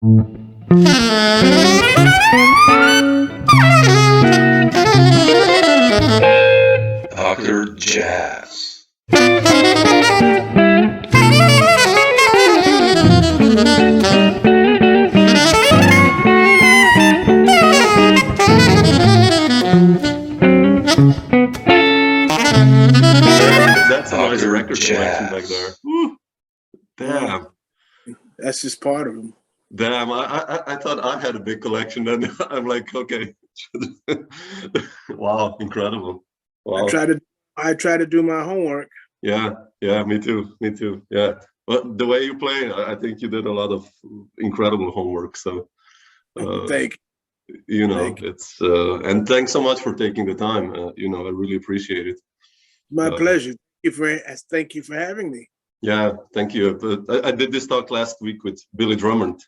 Dr. Jazz. That's a nice Dr. record collection back Jazz. there. Woo. Damn. That's just part of them. Damn, I thought I had a big collection, then I'm like, okay. Wow, incredible. Wow. I try to do my homework. Yeah, me too. Yeah. But the way you play, I think you did a lot of incredible homework. So Thank Thank it's and thanks so much for taking the time. I really appreciate it. My pleasure. Thank you for having me. Yeah, thank you. But I did this talk last week with Billy Drummond,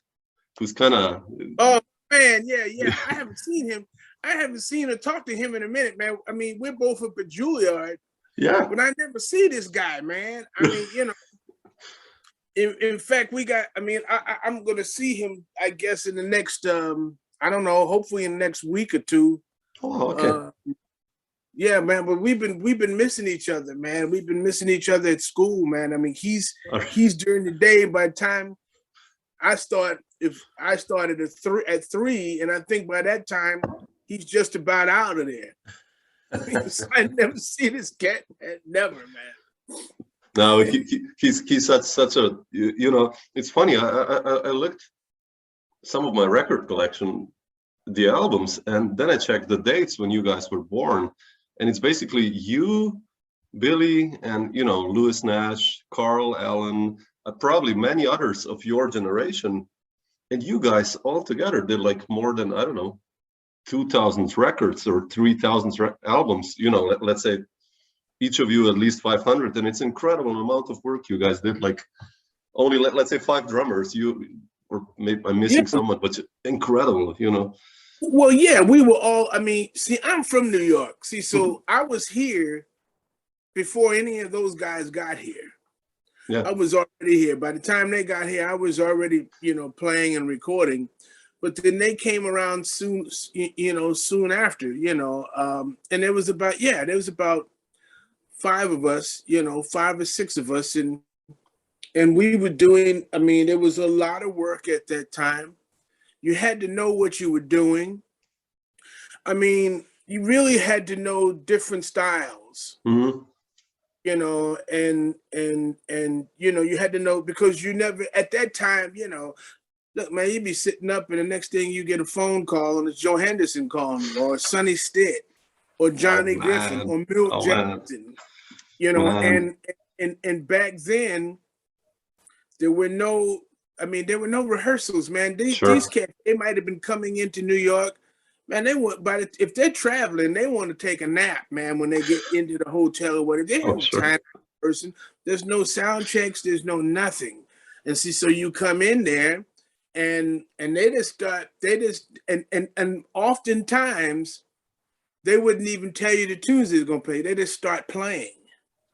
who's kind of. Oh man, yeah. I haven't seen him. I haven't seen or talked to him in a minute, man. I mean, we're both up at Juilliard. Yeah. But I never see this guy, man. I mean, in fact, I'm going to see him, I guess, in the next, I don't know, hopefully in the next week or two. Oh, okay. Yeah, man, but we've been missing each other, man. We've been missing each other at school, man. I mean, he's during the day. By the time I started at 3, and I think by that time he's just about out of there. I never see this cat, man. Never, man. No, he's such a It's funny. I looked some of my record collection, the albums, and then I checked the dates when you guys were born, and it's basically you, Billy, and Louis Nash, Carl Allen, probably many others of your generation, and you guys all together did like more than, I don't know, 2,000 records or 3,000 albums. Let's say each of you at least 500, and it's incredible amount of work you guys did. Like only let's say 5 drummers. Or maybe I'm missing someone, but incredible. Well, yeah, we were all. I mean, see, I'm from New York. See, so I was here before any of those guys got here. Yeah, I was already here. By the time they got here, I was already, playing and recording. But then they came around soon after, and there was about 5 of us, 5 or 6 of us, and we were doing. I mean, there was a lot of work at that time. You had to know what you were doing. I mean, you really had to know different styles. Mm-hmm. And you had to know, because you never at that time, look, man, you'd be sitting up and the next thing you get a phone call and it's Joe Henderson calling you, or Sonny Stitt, or Johnny Griffin, or Milt Jackson, and back then there were no rehearsals, man. These cats, they might have been coming into New York, man. If they're traveling, they want to take a nap, man, when they get into the hotel or whatever. They have time person. There's no sound checks, there's no nothing. And see, so you come in there and oftentimes they wouldn't even tell you the tunes they're gonna play. They just start playing.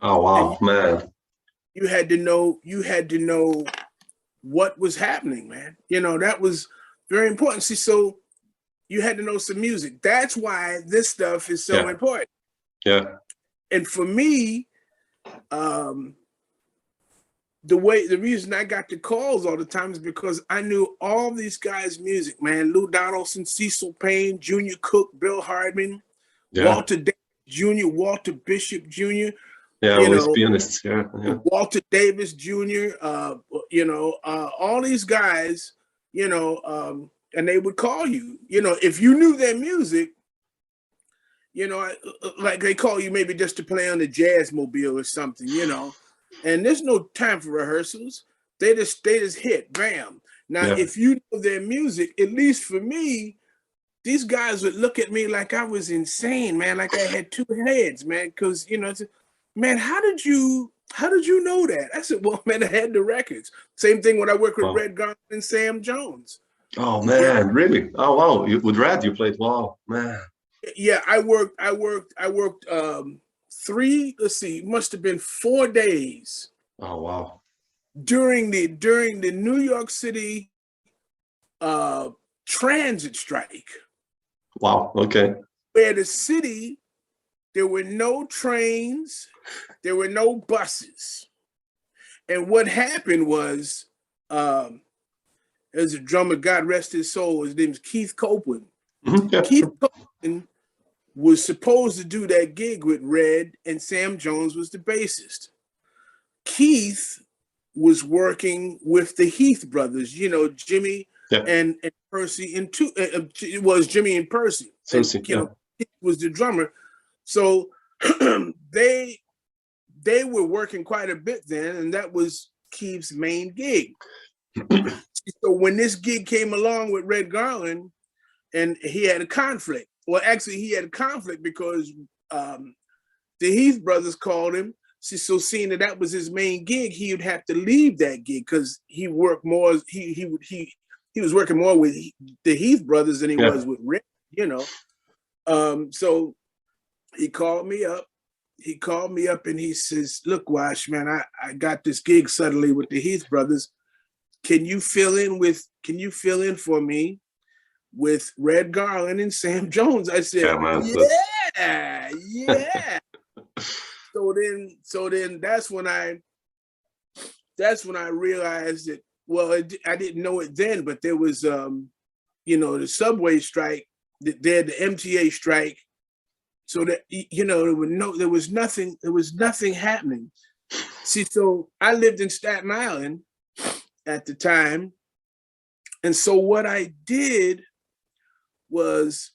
Oh wow, man. You had to know what was happening, man. That was very important. See, so you had to know some music. That's why this stuff is so important. Yeah. And for me, the reason I got the calls all the time is because I knew all these guys' music, man. Lou Donaldson, Cecil Payne, Junior Cook, Bill Hardman, Walter Davis Jr., Walter Bishop Jr. Yeah, all these pianists. Yeah. Walter Davis Jr. All these guys, and they would call you. If you knew their music, like they call you maybe just to play on the Jazzmobile or something, and there's no time for rehearsals. They just hit, bam. Now, if you know their music, at least for me, these guys would look at me like I was insane, man, like I had 2 heads, man, because, man, how did you know that? I said, well, man, I had the records. Same thing when I worked with Red Garland and Sam Jones. Oh man, really? Oh wow, with Red you played. Wow, man. Yeah, I worked 3. Let's see, must have been 4 days. Oh wow. During the New York City transit strike. Wow. Okay. Where the city, there were no trains, there were no buses. And what happened was, there's a drummer, God rest his soul, his name is Keith Copeland. Yeah, Keith Copeland was supposed to do that gig with Red, and Sam Jones was the bassist. Keith was working with the Heath brothers, you know, Jimmy and Percy, and it was Jimmy and Percy. Percy, and, you know, Keith was the drummer. So they were working quite a bit then, and that was Keith's main gig. So when this gig came along with Red Garland, and he had a conflict. Well, actually, he had a conflict because the Heath brothers called him. So seeing that was his main gig, he would have to leave that gig because he worked more. He was working more with the Heath brothers than he was with Red, you know. So he called me up. He called me up and he says, "Look, Wash, man, I got this gig suddenly with the Heath brothers. Can you fill in for me with Red Garland and Sam Jones?" I said, yeah. So then that's when I realized that, well, I didn't know it then, but there was, you know, the subway strike, the MTA strike. So that, you know, there was nothing happening. See, so I lived in Staten Island at the time. And so what I did was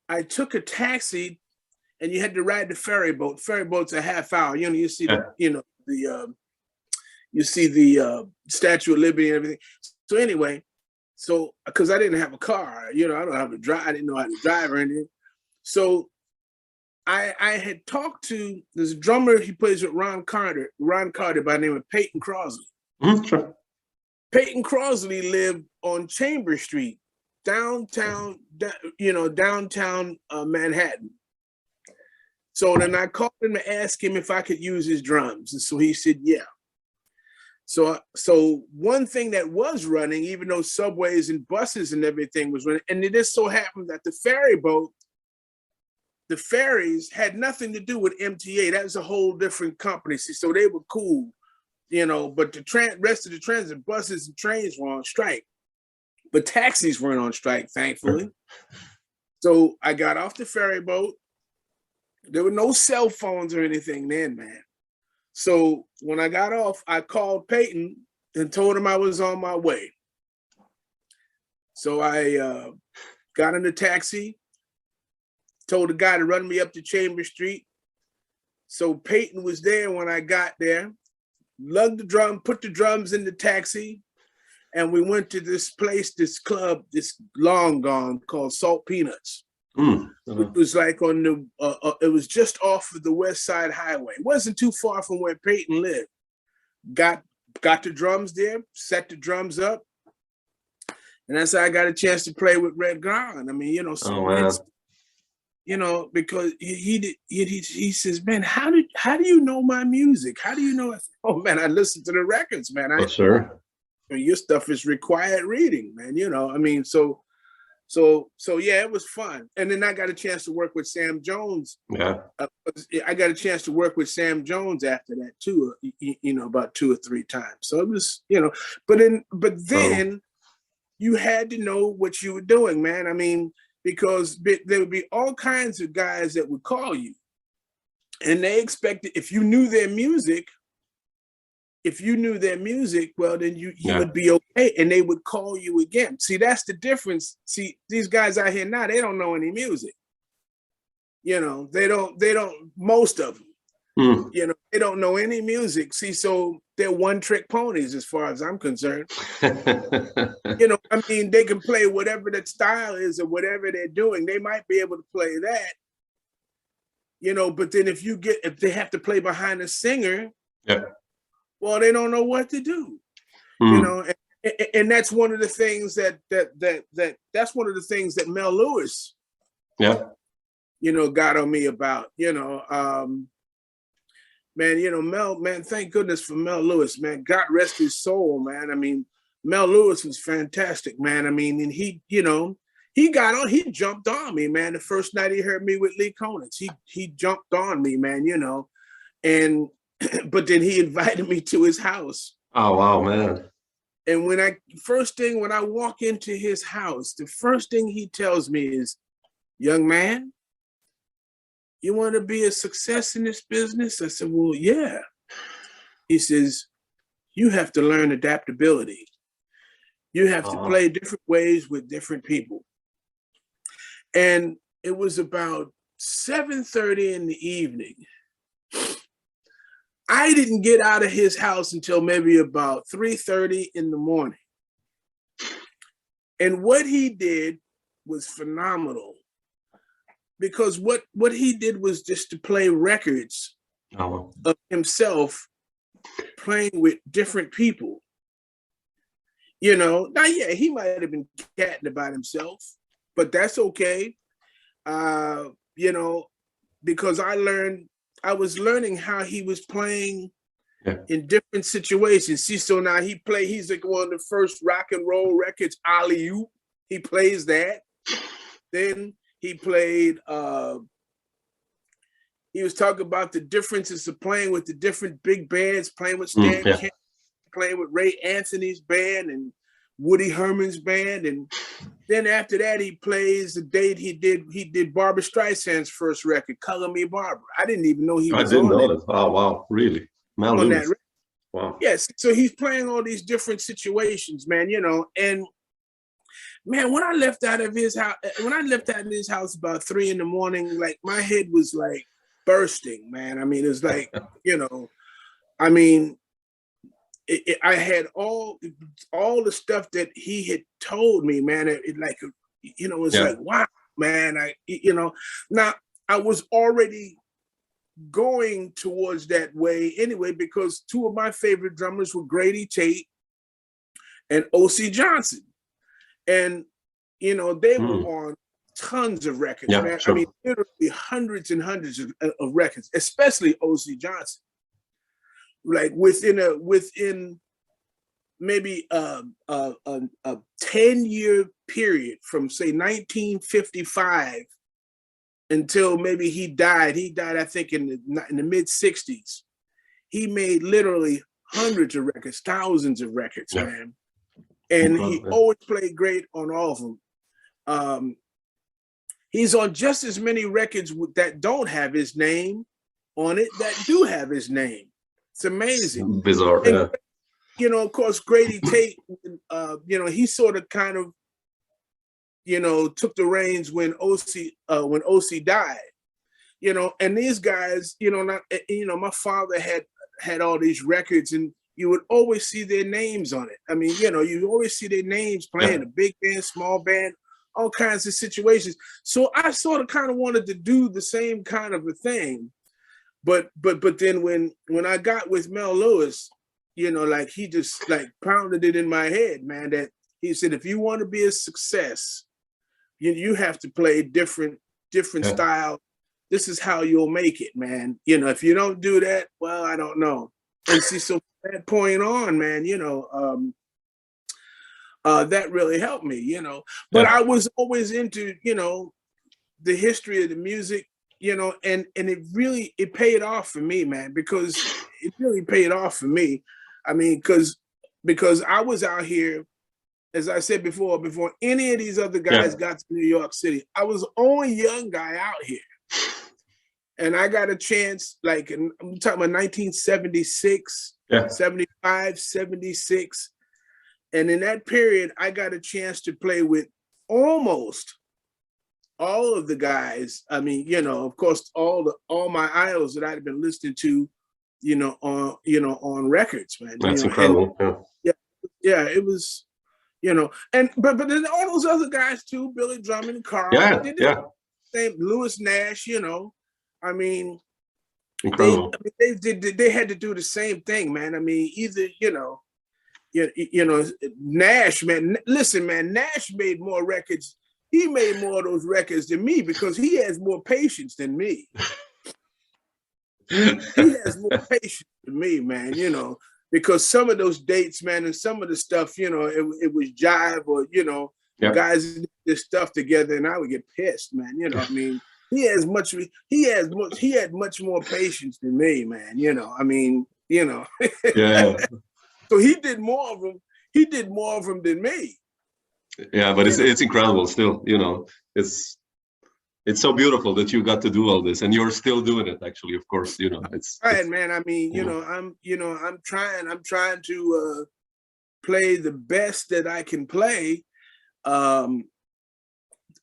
I took a taxi, and you had to ride the ferry boat. Ferry boat's a half hour. You know, you see the Statue of Liberty and everything. So anyway, because I didn't have a car, you know, I didn't know how to drive or anything. So I had talked to this drummer. He plays with Ron Carter by the name of Peyton Crosley. Sure. Peyton Crosley lived on Chambers Street, downtown Manhattan. So then I called him to ask him if I could use his drums. And so he said, yeah. So one thing that was running, even though subways and buses and everything was running, and it just so happened that the ferries had nothing to do with MTA. That was a whole different company. So they were cool, you know, but the rest of the transit, buses and trains were on strike. But taxis weren't on strike, thankfully. So I got off the ferry boat. There were no cell phones or anything then, man. So when I got off, I called Peyton and told him I was on my way. So I got in the taxi, told the guy to run me up to Chambers Street. So Peyton was there when I got there, lugged the drum, put the drums in the taxi, and we went to this place, this club, this long gone called Salt Peanuts. It was like on the, it was just off of the West Side Highway. It wasn't too far from where Peyton lived. Got the drums there, set the drums up, and that's how I got a chance to play with Red Garland. I mean, you know, so it's, you know, because he says, man, how do you know my music? How do you know? Oh man, I listen to the records, man. Sure. Your stuff is required reading, man. You know, I mean, so yeah, it was fun. And then I got a chance to work with Sam Jones. Yeah. I got a chance to work with Sam Jones after that too, you know, about 2 or 3 times. So it was, you know, but then you had to know what you were doing, man. I mean, because there would be all kinds of guys that would call you, and they expected, if you knew their music, well, then you would be okay, and they would call you again. See, that's the difference. See, these guys out here now, they don't know any music. You know, they don't, most of them, you know, they don't know any music. See, so they're one-trick ponies as far as I'm concerned. You know, I mean, they can play whatever that style is or whatever they're doing. They might be able to play that, you know, but then if they have to play behind a singer, well, they don't know what to do, you know, and that's one of the things that's one of the things that Mel Lewis, you know, got on me about, you know, man, you know, man, thank goodness for Mel Lewis, man. God rest his soul, man. I mean, Mel Lewis was fantastic, man. I mean, and he, you know, he jumped on me, man. The first night he heard me with Lee Konitz, he jumped on me, man, you know, and but then he invited me to his house. Oh wow, man. And when I walk into his house, the first thing he tells me is, young man, you want to be a success in this business? I said, well, yeah. He says, you have to learn adaptability. You have to play different ways with different people. And it was about 7:30 in the evening. I didn't get out of his house until maybe about 3:30 in the morning. And what he did was phenomenal, because what he did was just to play records of himself playing with different people. You know, now, yeah, he might have been catting about himself, but that's okay. You know, because I was learning how he was playing in different situations. See, so now he's like one of the first rock and roll records, Alley Oop. He plays that. Then he played, he was talking about the differences of playing with the different big bands, playing with Stan Kenny, playing with Ray Anthony's band and Woody Herman's band. And then after that, he plays the date he did Barbra Streisand's first record, Color Me Barbara. I didn't even know he was I didn't on know that. that. Oh, wow, really? Mel Lewis. Wow. Yes, so he's playing all these different situations, man, you know. And man, when I left out of his house about 3 in the morning, like my head was like bursting, man. I mean, it's like, you know, I mean, I had all the stuff that he had told me, man. It like, you know, it's like, wow, man. You know, now I was already going towards that way anyway, because two of my favorite drummers were Grady Tate and O.C. Johnson. And, you know, they were on tons of records, man. Sure. I mean, literally hundreds and hundreds of records, especially O.C. Johnson. Like within maybe a 10-year period from say 1955 until maybe he died. He died, I think, in the mid 60s. He made literally hundreds of records, thousands of records, man. And he always played great on all of them. He's on just as many records that don't have his name on it that do have his name. It's amazing. Bizarre, and, you know, of course, Grady Tate, you know, he sort of kind of, you know, took the reins when OC died, you know, and these guys, you know, my father had all these records, and you would always see their names on it. I mean, you know, you always see their names playing a big band, small band, all kinds of situations. So I sort of kind of wanted to do the same kind of a thing. But then when I got with Mel Lewis, you know, like he just like pounded it in my head, man, that he said, if you want to be a success, you have to play different style. This is how you'll make it, man. You know, if you don't do that, well, I don't know. And see, so from that point on, man, you know, that really helped me, you know. But I was always into, you know, the history of the music, you know, and it paid off for me, man, because it really paid off for me. I mean, because I was out here, as I said before any of these other guys got to New York City, I was the only young guy out here. And I got a chance, like, I'm talking about 1976, 75, 76. And in that period, I got a chance to play with almost all of the guys. I mean, you know, of course, all my idols that I'd been listening to, you know, on records, man. That's incredible. Yeah, it was, you know, and but then all those other guys too, Billy Drummond, Carl, same, Lewis Nash, you know. I mean, incredible. They had to do the same thing, man. I mean, either, you know, Nash, man. Listen, man, Nash made more records. He made more of those records than me because he has more patience than me. He has more patience than me, man. You know, because some of those dates, man, and some of the stuff, you know, it was jive, or, you know, guys did this stuff together, and I would get pissed, man. You know, I mean, he had much more patience than me, man. You know, I mean, you know. Yeah. So he did more of them. He did more of them than me. Yeah, but it's incredible still. You know, it's so beautiful that you got to do all this, and you're still doing it. Actually, of course, you know, it's right, man. I mean, you know, I'm trying to play the best that I can play.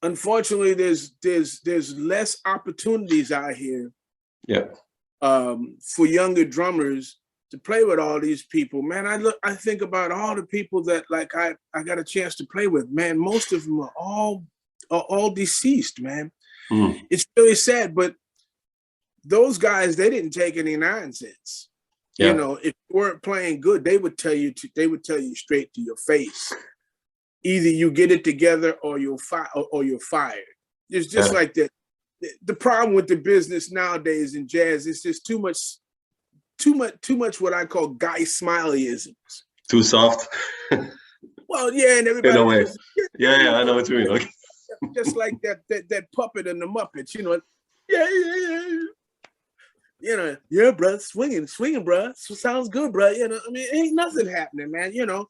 Unfortunately, there's less opportunities out here. Yeah. For younger drummers to play with all these people, man. I think about all the people that like I got a chance to play with, man. Most of them are all deceased, man. It's really sad, but those guys, they didn't take any nonsense. Yeah. You know, if you weren't playing good, they would tell you straight to your face. Either you get it together or you're fired. It's just like that. The problem with the business nowadays in jazz is just too much what I call guy smileyisms. Too soft. Well, yeah, and everybody. In a way. Yeah, I know what you mean. Okay. Just like that puppet and the Muppets, you know. Yeah. You know, yeah, bro, swinging, bro. Sounds good, bro. You know, I mean, ain't nothing happening, man. You know.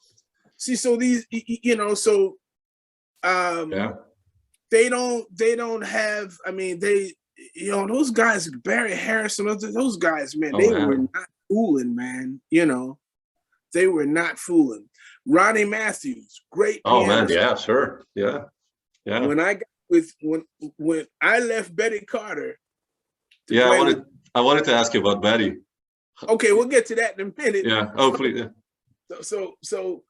See, so these, you know, so they don't have. I mean, you know, those guys, Barry Harrison, those guys, man, they were not fooling, man. You know, they were not fooling. Ronnie Matthews, great pianist. Oh man, yeah, sure, yeah. When I got when I left Betty Carter. Yeah, I wanted to ask you about Betty. Okay, we'll get to that in a minute. Yeah. Oh, please. Yeah. So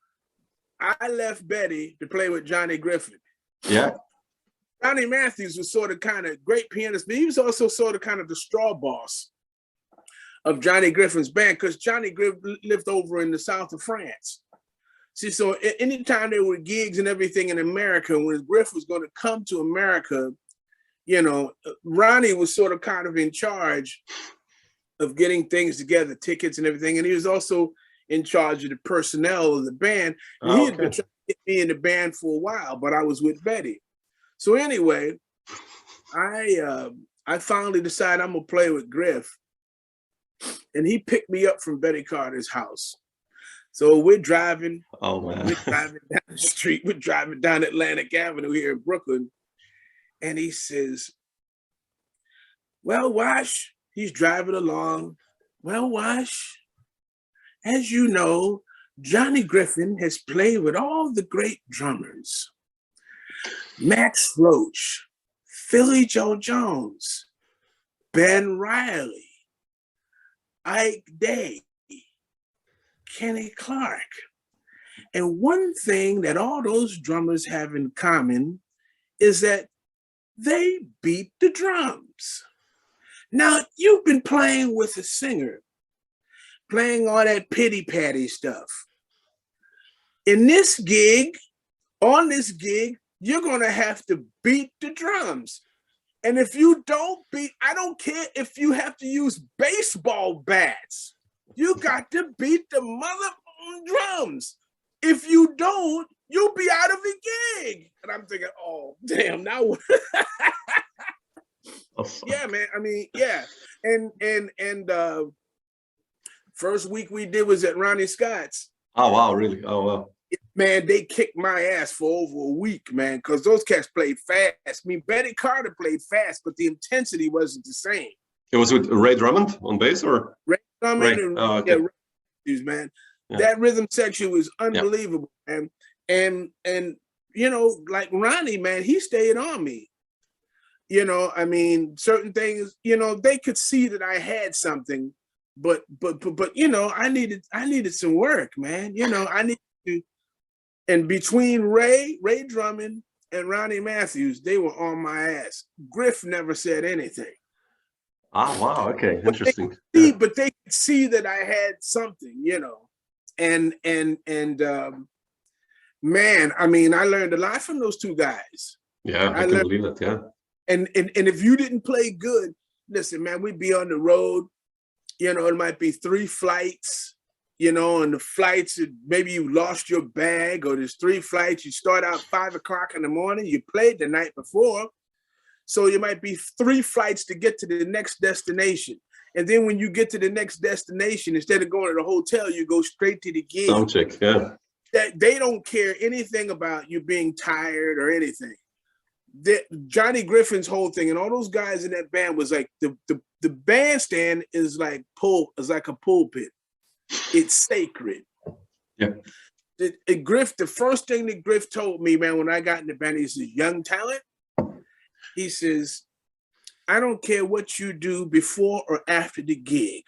I left Betty to play with Johnny Griffin. Yeah. Johnny Matthews was sort of kind of great pianist, but he was also sort of kind of the straw boss of Johnny Griffin's band, because Johnny Griffin lived over in the south of France. See, so anytime there were gigs and everything in America, when Griff was going to come to America, you know, Ronnie was sort of kind of in charge of getting things together, tickets and everything. And he was also in charge of the personnel of the band. And he had been trying to get me in the band for a while, but I was with Betty. So anyway, I finally decided I'm going to play with Griff. And he picked me up from Betty Carter's house. So we're driving. Oh, man. We're driving down the street. We're driving down Atlantic Avenue here in Brooklyn. And he says, well, Wash, he's driving along. Well, Wash, as you know, Johnny Griffin has played with all the great drummers. Max Roach, Philly Joe Jones, Ben Riley, Ike Day, Kenny Clark. And one thing that all those drummers have in common is that they beat the drums. Now, you've been playing with a singer, playing all that pity-patty stuff. On this gig, you're gonna have to beat the drums. And if you don't beat, I don't care if you have to use baseball bats. You got to beat the mother drums. If you don't, you'll be out of the gig. And I'm thinking, oh, damn, now what? Yeah, man. I mean, yeah. And first week we did was at Ronnie Scott's. Oh, wow, really? Oh, wow. Man, they kicked my ass for over a week, man, because those cats played fast. I mean, Betty Carter played fast, but the intensity wasn't the same. It was with Ray Drummond on bass, or? Ray Drummond and Ray, man. Yeah. That rhythm section was unbelievable, man. And you know, like Ronnie, man, he stayed on me. You know, I mean, certain things, you know, they could see that I had something, but you know, I needed some work, man. You know, I needed to. And between Ray Drummond and Ronnie Matthews, they were on my ass. Griff never said anything. Ah, wow, okay, interesting. But they could see that I had something, you know. And man, I mean, I learned a lot from those two guys. Yeah, I can believe that, yeah. And if you didn't play good, listen, man, we'd be on the road, you know, it might be 3 flights, you know, and the flights, maybe you lost your bag, or there's 3 flights. You start out 5 o'clock in the morning, you played the night before. So it might be 3 flights to get to the next destination. And then when you get to the next destination, instead of going to the hotel, you go straight to the gig. Sound check, yeah. That they don't care anything about you being tired or anything. Johnny Griffin's whole thing, and all those guys in that band, was like the bandstand is like a pulpit. It's sacred. Yeah. The first thing that Griff told me, man, when I got in the band, he says, young talent. He says, I don't care what you do before or after the gig.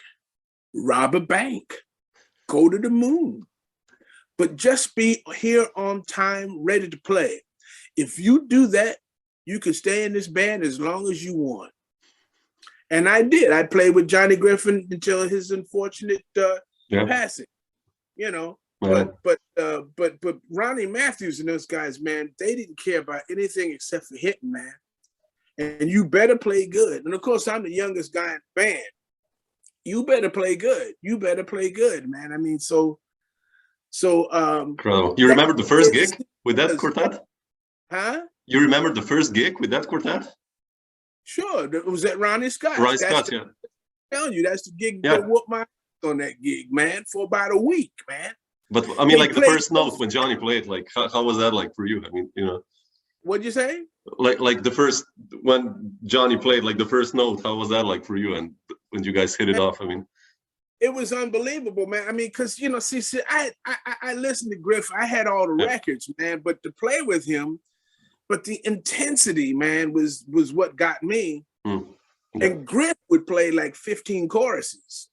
Rob a bank, go to the moon, but just be here on time, ready to play. If you do that, you can stay in this band as long as you want. And I did. I played with Johnny Griffin until his unfortunate passing, you know. Yeah. But Ronnie Matthews and those guys, man, they didn't care about anything except for hitting, man. And you better play good. And of course, I'm the youngest guy in the band. You better play good. You better play good, man. I mean, incredible. You remember the first gig with that quartet? Huh? You remember the first gig with that quartet? Sure. It was at Ronnie Scott. Ronnie Scott, yeah. I'm telling you, that's the gig that whooped my ass on that gig, man, for about a week, man. But I mean, like the first note when Johnny played, like how was that like for you? I mean, you know. What'd you say? Like the first, when Johnny played, like the first note, how was that like for you? And when you guys hit it off, I mean. It was unbelievable, man. I mean, because, you know, see, I listened to Griff. I had all the records, man, but to play with him, but the intensity, man, was what got me. Yeah. And Griff would play like 15 choruses.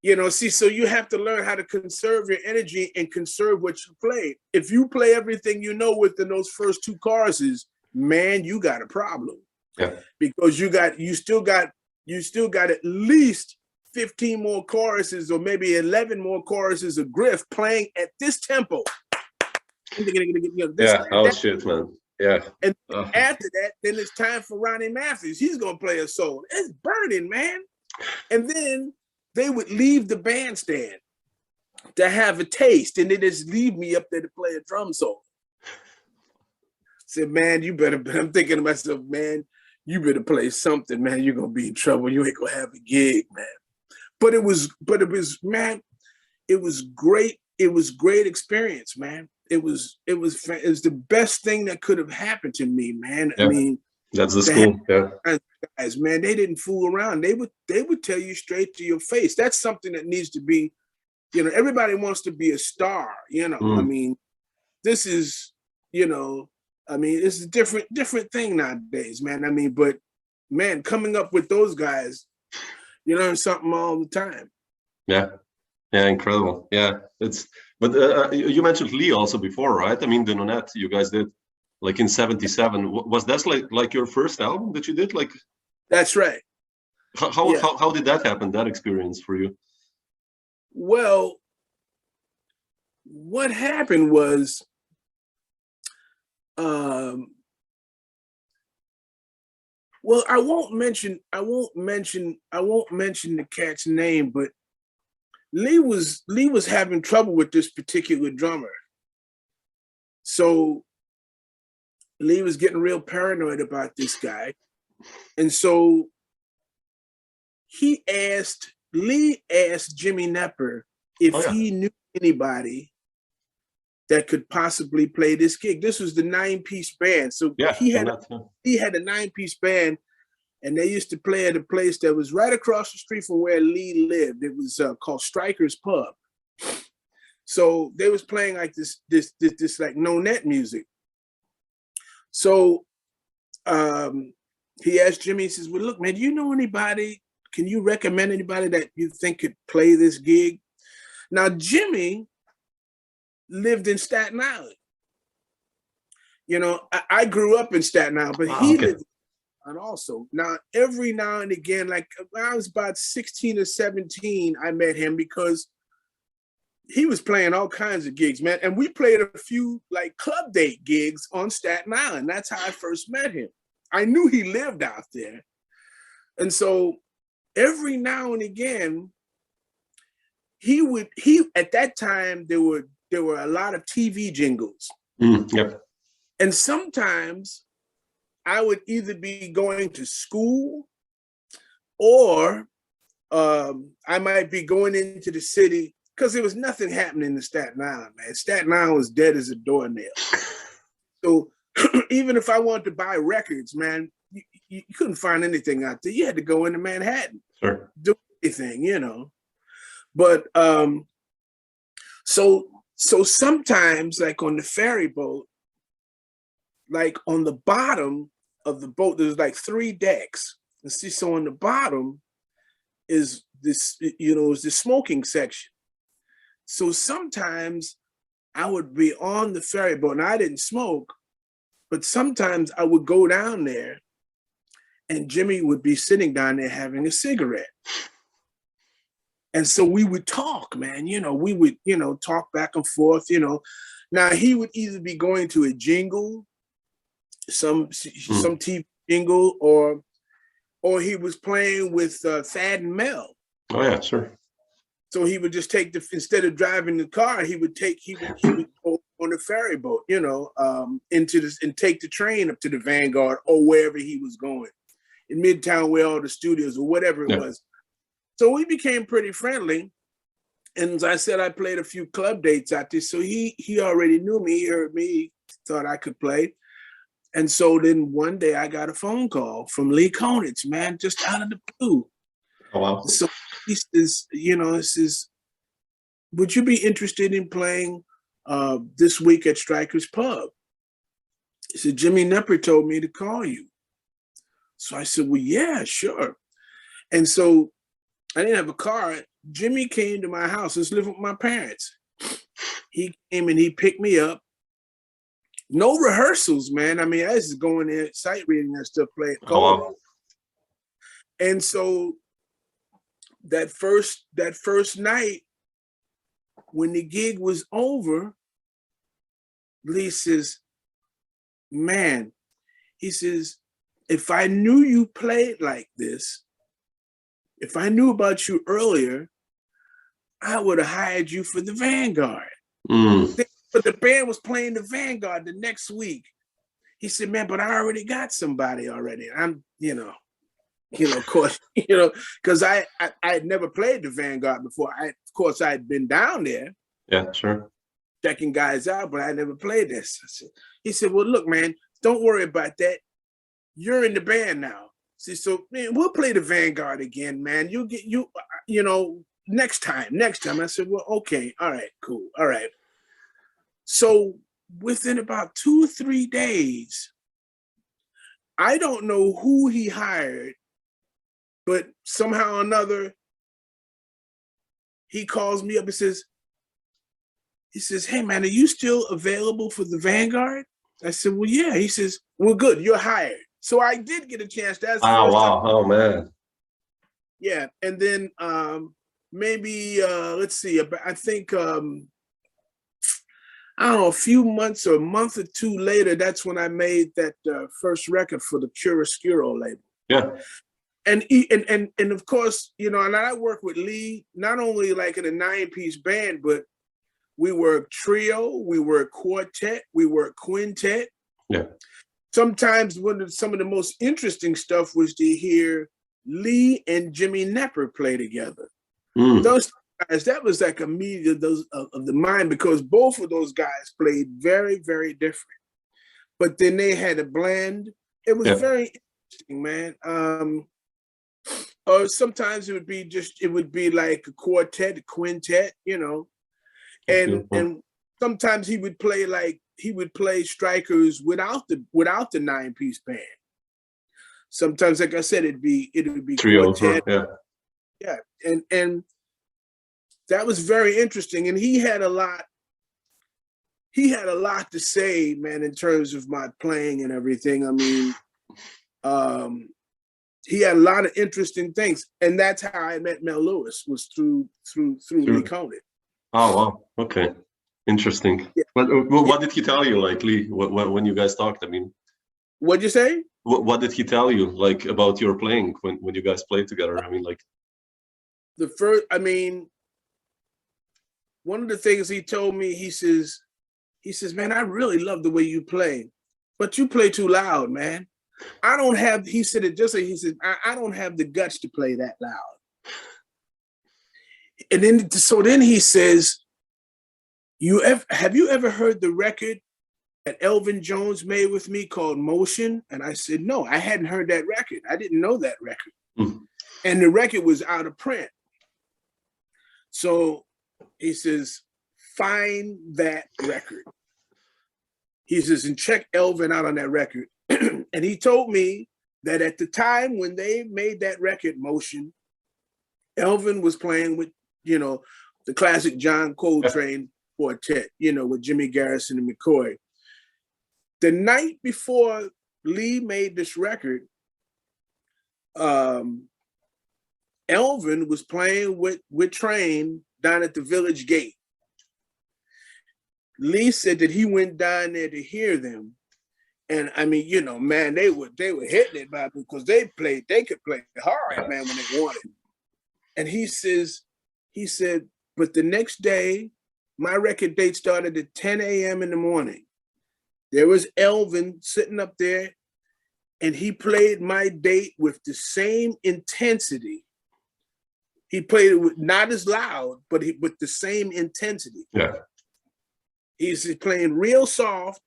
You know, see, so you have to learn how to conserve your energy and conserve what you play. If you play everything you know within those first 2 choruses, man, you got a problem. Yeah. Because you still got at least 15 more choruses, or maybe 11 more choruses of Griff playing at this tempo. Shit, man. Yeah. And after that, then it's time for Ronnie Matthews. He's gonna play a solo. It's burning, man. And then they would leave the bandstand to have a taste, and they just leave me up there to play a drum solo. Said, man, you better. I'm thinking to myself, man, you better play something, man. You're gonna be in trouble. You ain't gonna have a gig, man. But it was, man, it was great. It was great experience, man. It was the best thing that could have happened to me, man. Yeah. I mean, that's the school. Yeah. Guys, man, they didn't fool around. They would tell you straight to your face. That's something that needs to be, you know, everybody wants to be a star, you know. I mean, this is, you know, I mean, it's a different thing nowadays, man. I mean, but man, coming up with those guys, you learn something all the time. Yeah, incredible. Yeah, but you mentioned Lee also before, right? I mean, the Nonette you guys did like in '77. Was that like your first album that you did? Like, that's right. How did that happen? That experience for you? Well, what happened was, well, I won't mention the cat's name, but Lee was having trouble with this particular drummer. So Lee was getting real paranoid about this guy. And so Lee asked Jimmy Knepper if he knew anybody that could possibly play this gig. This was the 9-piece band. So he had a 9-piece band, and they used to play at a place that was right across the street from where Lee lived. It was called Stryker's Pub. So they was playing like this like no-net music. So he asked Jimmy, he says, well, look, man, do you know anybody? Can you recommend anybody that you think could play this gig? Now, Jimmy lived in Staten Island. You know, I grew up in Staten Island, but he lived in Staten Island also. Now, every now and again, like when I was about 16 or 17, I met him because he was playing all kinds of gigs, man. And we played a few like club date gigs on Staten Island. That's how I first met him. I knew he lived out there. And so every now and again, he at that time there were a lot of TV jingles. Yep. And sometimes I would either be going to school or I might be going into the city because there was nothing happening in Staten Island, man. Staten Island was dead as a doornail. So even if I wanted to buy records, man, you couldn't find anything out there. You had to go into Manhattan, Sure. do anything, you know. But so sometimes, like on the ferry boat, like on the bottom of the boat, there's like 3 decks. And see, so on the bottom is this, you know, is the smoking section. So sometimes I would be on the ferry boat, and I didn't smoke, but sometimes I would go down there, and Jimmy would be sitting down there having a cigarette. And so we would talk, man, you know, we would, you know, talk back and forth, you know. Now he would either be going to a jingle, some TV jingle, or he was playing with Thad and Mel. Oh yeah, sure. So he would just take instead of driving the car, he would go on the ferry boat, you know, into this and take the train up to the Vanguard or wherever he was going, in Midtown where all the studios or whatever it was. So we became pretty friendly. And as I said, I played a few club dates out there. So he already knew me, he heard me, thought I could play. And so then one day I got a phone call from Lee Konitz, man, just out of the blue. Oh, wow. So he says, you know, he says, would you be interested in playing this week at Stryker's Pub? He said, Jimmy Knepper told me to call you. So I said, well, yeah, sure. And so I didn't have a car. Jimmy came to my house. I was living with my parents. He came and he picked me up. No rehearsals, man. I mean, I was just going there, sight reading and stuff, playing. Oh, wow. And so that first night, when the gig was over, Lee says, man, he says, if I knew you played like this, if I knew about you earlier, I would have hired you for the Vanguard. But the band was playing the Vanguard the next week. He said, man, but I already got somebody already. I'm, of course, because I had never played the Vanguard before. Of course, I had been down there. Yeah, sure. Checking guys out, but I never played this. He said, well, look, man, don't worry about that. You're in the band now. See, so man, we'll play the Vanguard again, man. You'll get next time. I said, well, okay, all right, cool, all right. So within about 2 or 3 days, I don't know who he hired, but somehow or another, he calls me up and says, hey man, are you still available for the Vanguard? I said, well, yeah. He says, well, good, you're hired. So I did get a chance. That's the first time. Oh man. Yeah, and then maybe let's see. I think I don't know, a few months or a month or 2 later, that's when I made that first record for the Chiaroscuro label. Yeah. And of course, and I work with Lee not only like in a 9-piece band, but we were a trio, we were a quartet, we were a quintet. Yeah. Sometimes some of the most interesting stuff was to hear Lee and Jimmy Knepper play together. Those guys, that was like a meeting of the mind, because both of those guys played very, very different. But then they had a blend. It was very interesting, man. Or sometimes it would be like a quartet, a quintet, and sometimes he would play Strikers without the 9-piece band. Sometimes, like I said, it would be trio, quartet. Yeah, and that was very interesting. And he had a lot to say, man, in terms of my playing and everything. I mean, he had a lot of interesting things, and that's how I met Mel Lewis, was through Lee Konitz. Oh wow, okay, interesting. Yeah. What did he tell you, like Lee, when you guys talked? I mean, what'd you say? What did he tell you, like, about your playing when you guys played together? I mean, like, one of the things he told me, he says, man, I really love the way you play, but you play too loud, man. I don't have, he said it just like, he said, I don't have the guts to play that loud. And then, so then he says, have you ever heard the record that Elvin Jones made with me called Motion? And I said, no, I hadn't heard that record. I didn't know that record. Mm. And the record was out of print. So he says, find that record. He says, and check Elvin out on that record. And he told me that at the time when they made that record, Motion, Elvin was playing with, the classic John Coltrane quartet, with Jimmy Garrison and McCoy. The night before Lee made this record, Elvin was playing with Train down at the Village Gate. Lee said that he went down there to hear them. And I mean, man, they were hitting it, man, because they could play hard, man, when they wanted. And he said, but the next day, my record date started at 10 a.m. in the morning. There was Elvin sitting up there, and he played my date with the same intensity. He played it not as loud, but with the same intensity. Yeah. He's playing real soft,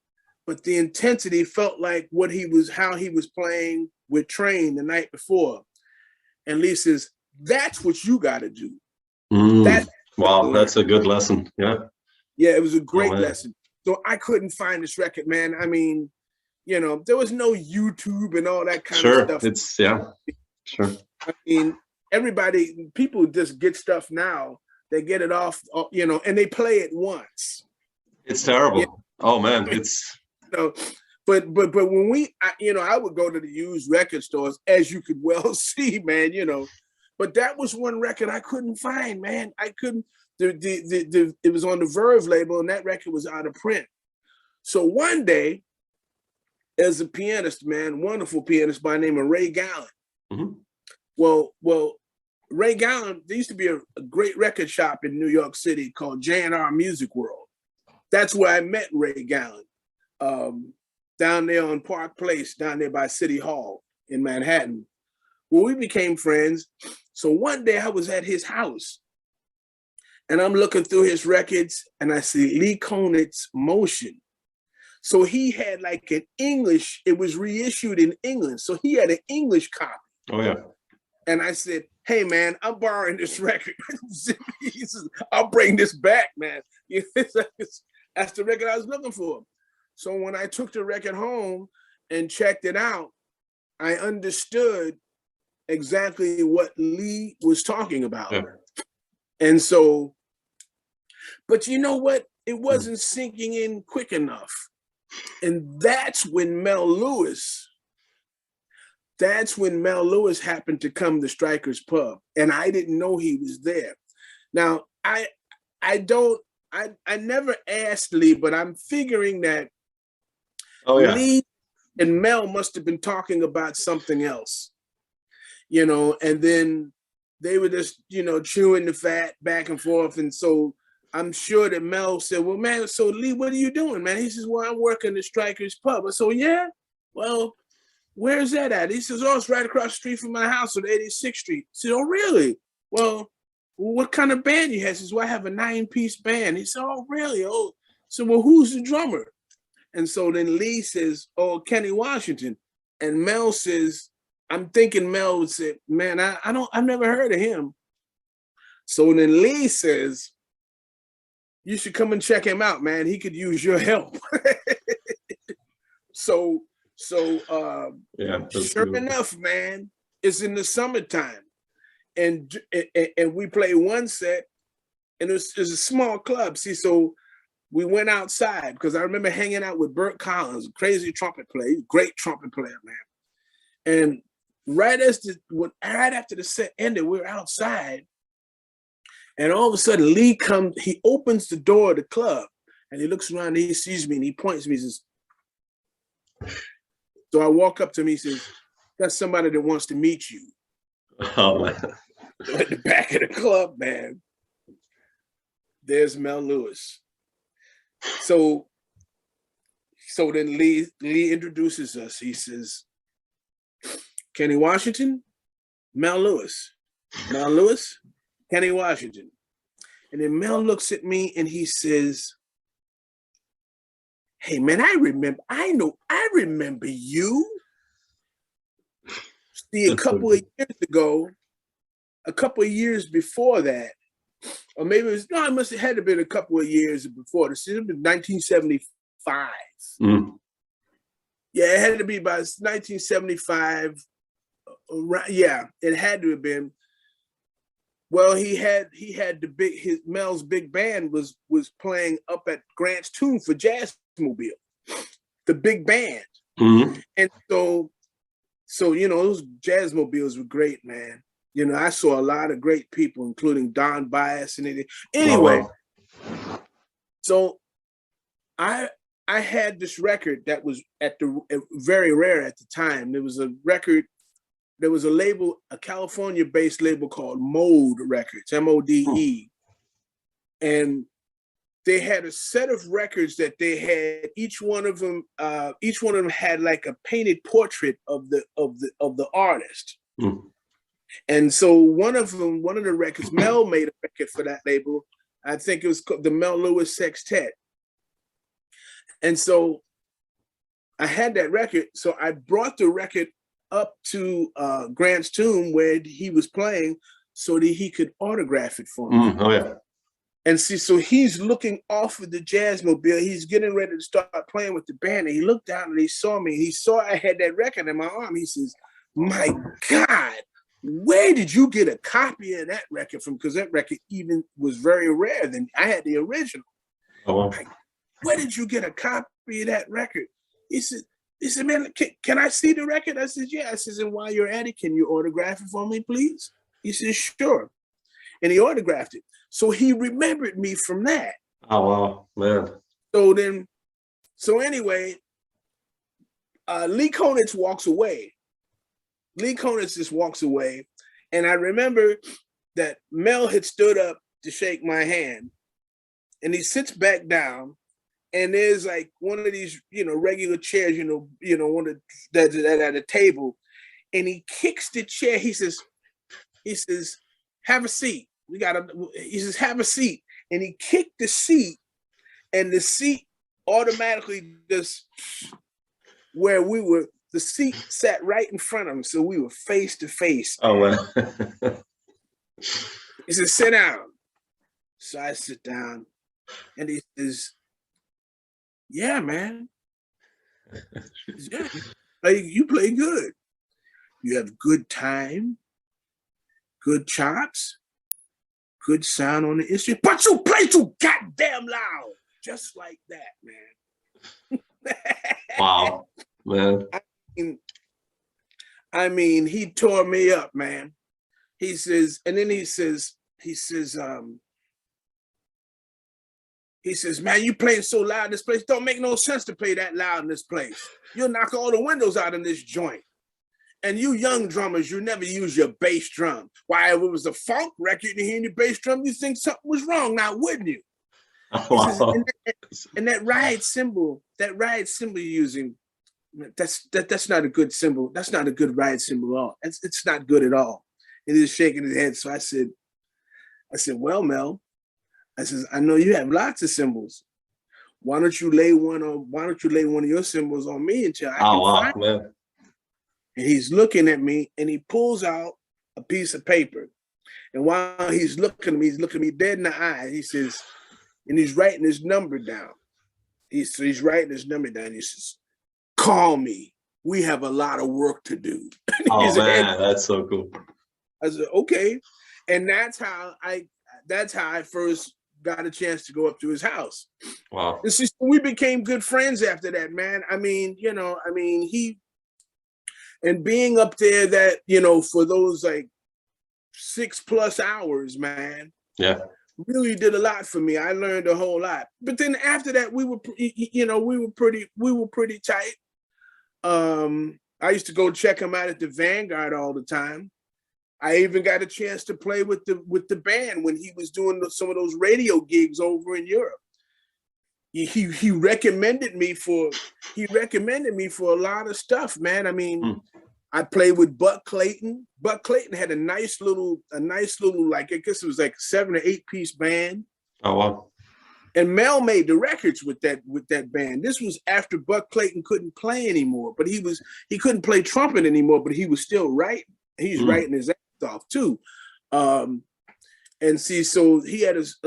but the intensity felt like how he was playing with Train the night before. And Lee says, that's what you got to do. Wow, that's a good lesson. Yeah. Yeah, it was a great lesson. So I couldn't find this record, man. I mean, there was no YouTube and all that kind of stuff. Sure. I mean, people just get stuff now. They get it off, and they play it once. It's terrible. Yeah. Oh man, it's. But when I would go to the used record stores, as you could well see, man, but that was one record I couldn't find, man. I couldn't. It was on the Verve label, and that record was out of print. So one day, as a pianist, man, wonderful pianist by the name of Ray Gallen. Mm-hmm. Well, Ray Gallen, there used to be a great record shop in New York City called J&R Music World. That's where I met Ray Gallen, down there on Park Place, down there by City Hall in Manhattan. Well, we became friends. So one day I was at his house, and I'm looking through his records, and I see Lee Konitz Motion. So he had like an English, it was reissued in England. So he had an English copy. Oh, yeah. And I said, hey, man, I'm borrowing this record. He says, I'll bring this back, man. That's the record I was looking for. So when I took the record home and checked it out, I understood exactly what Lee was talking about. Yeah. And so, but you know what? It wasn't sinking in quick enough. And that's when Mel Lewis happened to come to Stryker's Pub. And I didn't know he was there. Now, I never asked Lee, but I'm figuring that Lee and Mel must have been talking about something else, and then they were just, chewing the fat back and forth. And so I'm sure that Mel said, well, man, so Lee, what are you doing, man? He says, well, I'm working at Stryker's Pub. So, yeah, well, where's that at? He says, oh, it's right across the street from my house on 86th Street. I said, oh, really? Well, what kind of band you have? He says, well, I have a 9-piece band. He said, oh, really? Oh, so, well, who's the drummer? And so then Lee says, oh, Kenny Washington. And Mel says, I'm thinking Mel would say, man, I've never heard of him. So then Lee says, you should come and check him out, man. He could use your help. So sure enough, man, it's in the summertime. And we play one set, and it was a small club. See, so we went outside because I remember hanging out with Burt Collins, a crazy trumpet player, great trumpet player, man. And right after the set ended, we were outside, and all of a sudden Lee comes. He opens the door of the club, and he looks around, and he sees me, and he points to me, he says. So I walk up to him. He says, "That's somebody that wants to meet you." Oh man! At the back of the club, man. there's Mel Lewis. So then Lee introduces us. He says, Kenny Washington, Mel Lewis. Mel Lewis, Kenny Washington. And then Mel looks at me and he says, hey man, I remember you. See, a couple of years before that, or maybe it must have had to been a couple of years before this. It was 1975. Mm. Yeah, it had to be about 1975. Yeah, it had to have been. Well, he had Mel's big band was playing up at Grant's Tomb for Jazzmobile, the big band. Mm-hmm. And so those Jazzmobiles were great, man. I saw a lot of great people, including Don Bias and anything. Anyway, so I had this record that was very rare at the time. There was a label, a California-based label called Mode Records, M-O-D-E. And they had a set of records that they had. Each one of them had like a painted portrait of the artist. Mm. And so one of the records, Mel made a record for that label. I think it was called the Mel Lewis Sextet. And so I had that record. So I brought the record up to Grant's Tomb where he was playing so that he could autograph it for me. Mm. Oh, yeah. And see, so he's looking off of the Jazzmobile. He's getting ready to start playing with the band. And he looked down and he saw me. He saw I had that record in my arm. He says, my God, where did you get a copy of that record from? Because that record even was very rare. Then I had the original. Oh, wow. Like, where did you get a copy of that record? He said, man, can I see the record? I said, yeah. I said, and while you're at it, can you autograph it for me, please? He said, sure. And he autographed it. So he remembered me from that. Oh, wow, man. So anyway, Lee Konitz walks away. Lee Konitz just walks away. And I remember that Mel had stood up to shake my hand. And he sits back down. And there's like one of these, regular chairs, one of that at a table. And he kicks the chair. He says, have a seat. He says, have a seat. And he kicked the seat, and the seat automatically just where we were, the seat sat right in front of him. So we were face to face. Oh, wow. He says, sit down. So I sit down, and he says, yeah, man. Yeah. You play good. You have good time, good chops, good sound on the instrument, but you play too goddamn loud. Just like that, man. Wow, man. I mean, he tore me up, man. He says, man, you playing so loud in this place. Don't make no sense to play that loud in this place. You'll knock all the windows out in this joint. And you young drummers, you never use your bass drum. Why, if it was a funk record and you hear your bass drum, you think something was wrong now, wouldn't you? Wow. And that ride cymbal you're using, that's not a good cymbal. That's not a good ride cymbal at all. It's not good at all. And he's shaking his head. So I said, well, Mel, I says, I know you have lots of cymbals. Why don't you lay one of your cymbals on me until I can find it? Man. And he's looking at me, and he pulls out a piece of paper. And while he's looking at me dead in the eye. He says, and he's writing his number down. He's writing his number down. He says, call me. We have a lot of work to do. Oh, man, that's so cool. I said, okay. And that's how I first got a chance to go up to his house. Wow. We became good friends after that, man. And being up there that, for those like 6+ hours, man. Yeah. Really did a lot for me. I learned a whole lot. But then after that, we were pretty tight. I used to go check him out at the Vanguard all the time. I even got a chance to play with the band when he was doing some of those radio gigs over in Europe. He recommended me for a lot of stuff, man. I mean, I played with Buck Clayton. Buck Clayton had a nice little like, I guess it was like a 7 or 8 piece band. Oh wow. And Mel made the records with that band. This was after Buck Clayton couldn't play anymore, but he couldn't play trumpet anymore, but he was still writing. He's writing his ass off too. And see, so he had it was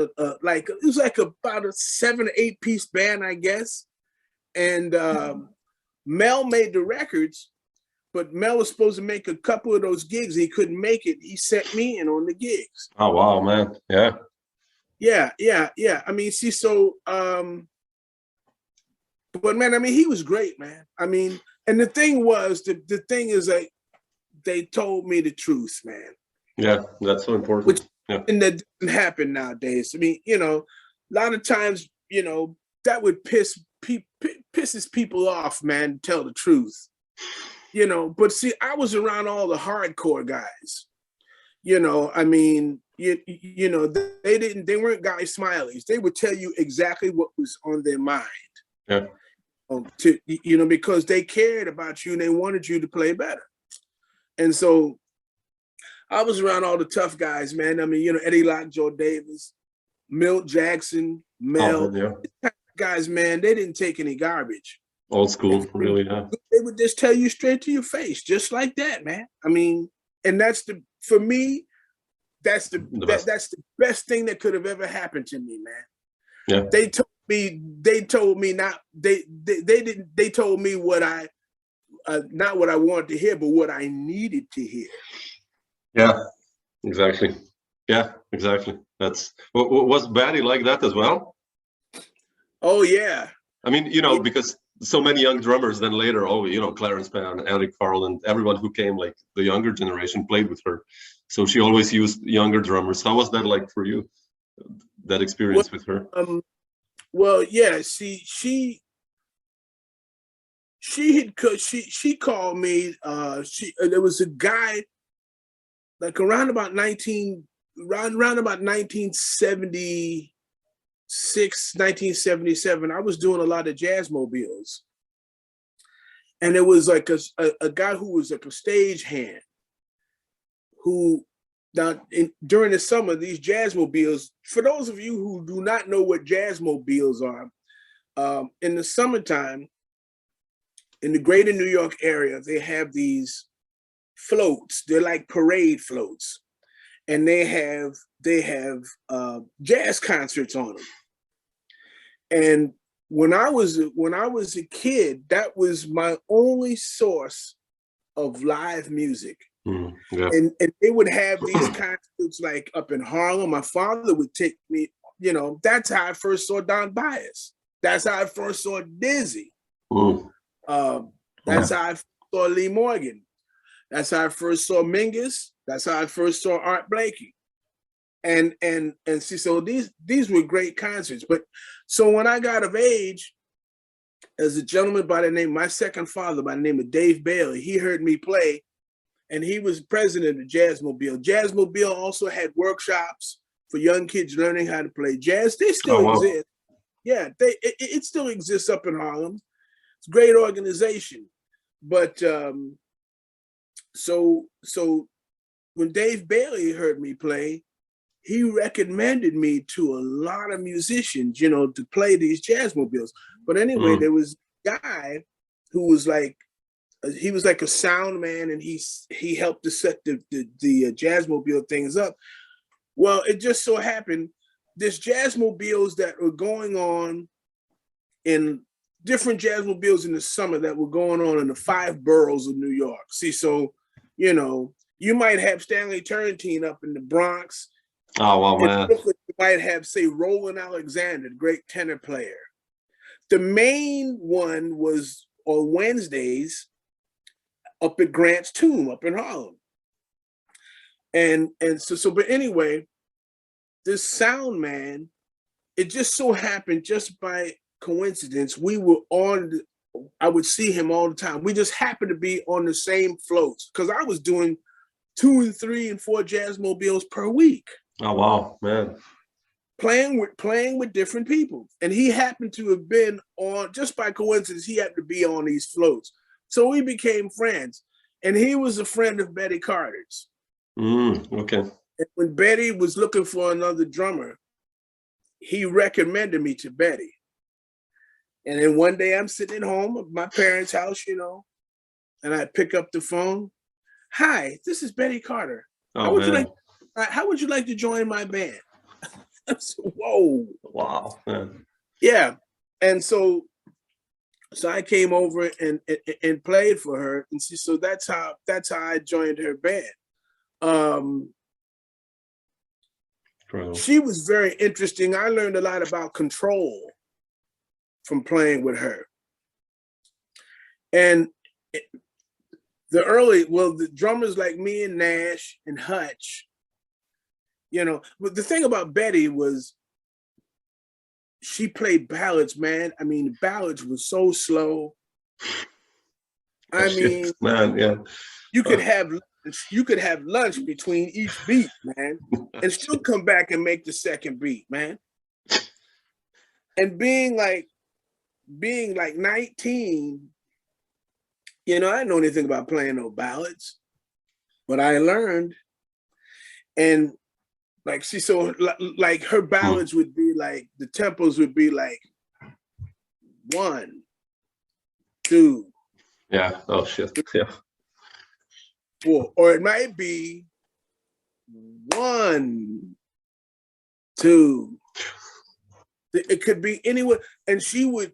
like about a 7 or 8 piece band, I guess. And Mel made the records, but Mel was supposed to make a couple of those gigs. He couldn't make it. He sent me in on the gigs. Oh wow, man. Yeah. Yeah. I mean, see, so but man, I mean, he was great, man. I mean, and the thing is like, they told me the truth, man. Yeah, that's so important. And that doesn't happen nowadays. I mean, a lot of times, that would pisses people off, man, to tell the truth. But see, I was around all the hardcore guys. I mean, they weren't guy smileys. They would tell you exactly what was on their mind. Yeah. Because they cared about you and they wanted you to play better. And so I was around all the tough guys, man. I mean, Eddie Lockjaw Davis, Milt Jackson, Mel. Guys, man, they didn't take any garbage. Old school, really, yeah. They would just tell you straight to your face, just like that, man. I mean, and for me, that's the best thing that could have ever happened to me, man. Yeah. They told me what I not what I wanted to hear, but what I needed to hear. Yeah, exactly. Yeah, exactly. Was Batty like that as well? Oh yeah. I mean, because so many young drummers then later, Clarence Pan, Eric Farrell, and everyone who came, like the younger generation, played with her. So she always used younger drummers. How was that like for you? That experience with her? Well, yeah. See, she called me. There was a guy like around about 1976, 1977. I was doing a lot of Jazzmobiles, and it was like a guy who was like a stage-hand who during the summer, these Jazzmobiles, for those of you who do not know what Jazzmobiles are, in the summertime, in the greater New York area, they have these floats. They're like parade floats, and they have jazz concerts on them. And when I was a kid, that was my only source of live music. Yeah. And they would have these concerts like up in Harlem. My father would take me, that's how I first saw Don Byas. That's how I first saw Dizzy. That's how I saw Lee Morgan. That's how I first saw Mingus. That's how I first saw Art Blakey. And see, so these were great concerts. But so when I got of age, as a gentleman by the name, my second father by the name of Dave Bailey, he heard me play, and he was president of Jazzmobile. Jazzmobile also had workshops for young kids learning how to play jazz. They still exist. Yeah, it still exists up in Harlem. It's a great organization. But so when Dave Bailey heard me play, he recommended me to a lot of musicians, to play these Jazzmobiles. But anyway, there was a guy who was like, he was like a sound man, and he helped to set the Jazzmobile things up. Well, it just so happened, there's Jazzmobiles that were going on in different Jazzmobiles in the summer that were going on in the 5 boroughs of New York. See, so, you might have Stanley Turrentine up in the Bronx. Oh, wow, man. You might have, say, Roland Alexander, the great tenor player. The main one was on Wednesdays up at Grant's Tomb up in Harlem. And so, but anyway, this sound man, it just so happened, just by coincidence, I would see him all the time. We just happened to be on the same floats, because I was doing 2 and 3 and 4 Jazzmobiles per week. Oh wow, man. Playing with different people. And he happened to have been on, just by coincidence, he happened to be on these floats. So we became friends. And he was a friend of Betty Carter's. Okay. And when Betty was looking for another drummer, he recommended me to Betty. And then one day I'm sitting at home at my parents' house, you know, and I pick up the phone. Hi, this is Betty Carter. How would you like to join my band? I said, whoa. Wow, man. Yeah. And so I came over and played for her. And so that's how I joined her band. She was very interesting. I learned a lot about control from playing with her. And the drummers like me and Nash and Hutch, you know, but the thing about Betty was she played ballads, man. I mean, the ballads were so slow. I mean, man, yeah. You could have lunch between each beat, man, and still come back and make the second beat, man. And being like 19, you know, I didn't know anything about playing no ballads, but I learned. And like, see, so like her ballads would be like, the tempos would be like 1, 2. Yeah. Oh shit. Yeah. 4, or it might be 1, 2. It could be anywhere, and she would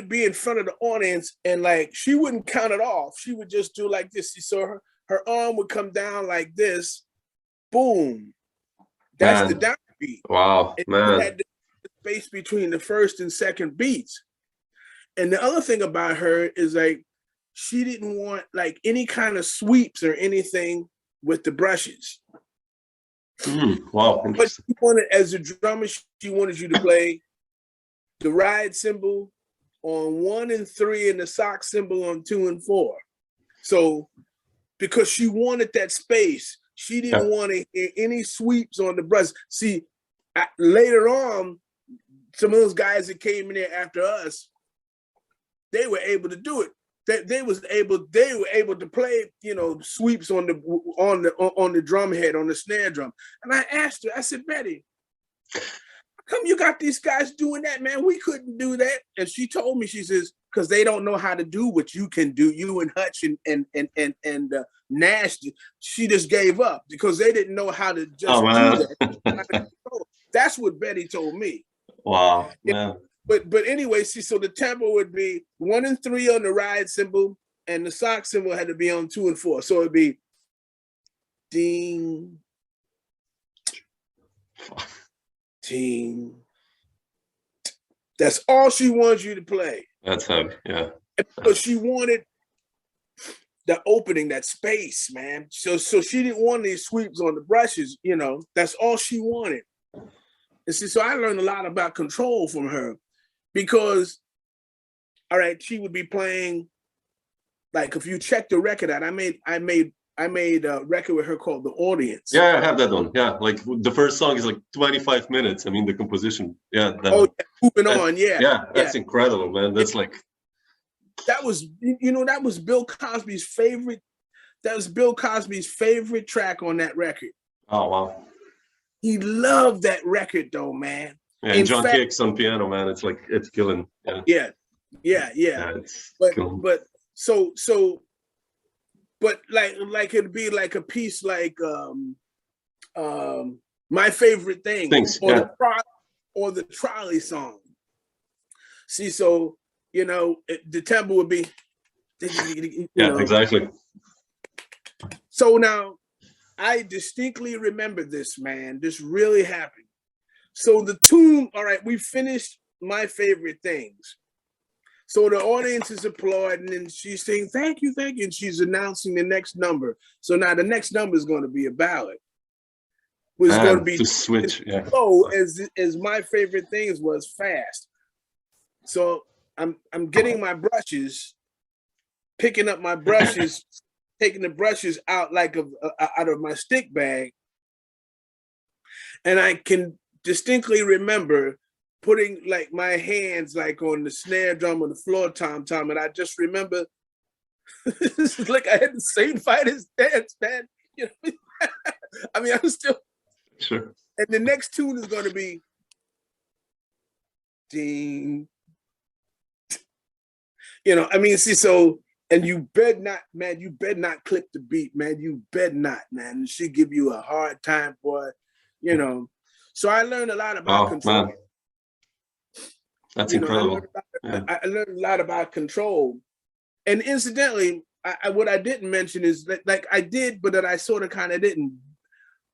be in front of the audience, and like she wouldn't count it off. She would just do like this. So her arm would come down like this. Boom. That's the down beat. Wow, and man. Had the space between the first and second beats. And the other thing about her is like she didn't want like any kind of sweeps or anything with the brushes. Wow. But she wanted, as a drummer, she wanted you to play the ride cymbal on 1 and 3 and the sock cymbal on 2 and 4. So because she wanted that space, she didn't want to hear any sweeps on the brush. See, later on, some of those guys that came in there after us, they were able to do it. They were able to play, you know, sweeps on the drum head, on the snare drum. And I asked her, I said, Betty, how come you got these guys doing that, man? We couldn't do that. And she told me, she says, because they don't know how to do what you can do, you and Hutch and Nash. She just gave up because they didn't know how to just do that. That's what Betty told me. Wow, man. But anyway, see, so the tempo would be 1 and 3 on the ride cymbal, and the sock cymbal had to be on 2 and 4. So it'd be ding, ding. That's all she wants you to play. That's heavy, yeah. But she wanted the opening, that space, man. So she didn't want these sweeps on the brushes, you know. That's all she wanted. And see, so I learned a lot about control from her. Because, all right, she would be playing, like if you check the record out, I made a record with her called The Audience. Yeah, I have that one. Yeah, like the first song is like 25 minutes. I mean, the composition. Yeah. Moving on. Yeah. Yeah, that's incredible, man. That's like. That was, you know, that was Bill Cosby's favorite. That was Bill Cosby's favorite track on that record. Oh wow. He loved that record, though, man. Yeah, and John Hicks on piano, man. It's like, it's killing. Yeah. But like it'd be like a piece like My Favorite Things or the Trolley Song. See, so you know the tempo would be exactly. So now I distinctly remember this, man. This really happened. So the tune, all right, we finished My Favorite Things. So the audience is applauding and she's saying, thank you. And she's announcing the next number. So now the next number is going to be a ballad. Was going to be to switch, slow as My Favorite Things was fast. So I'm getting my brushes, picking up my brushes, taking the brushes out like out of my stick bag. And I can distinctly remember putting like my hands like on the snare drum or the floor tom, and I just remember this is like I had the same fighter's dance, man. You know, I mean, I'm still sure. And the next tune is going to be ding. You know, I mean, see, so, and you bet not, man, you bet not click the beat, man. You bet not, man. And she give you a hard time, boy, you know. So I learned a lot about control. Man. That's incredible. I learned a lot about control. And incidentally, what I didn't mention is that, like I did, but that I sort of kind of didn't.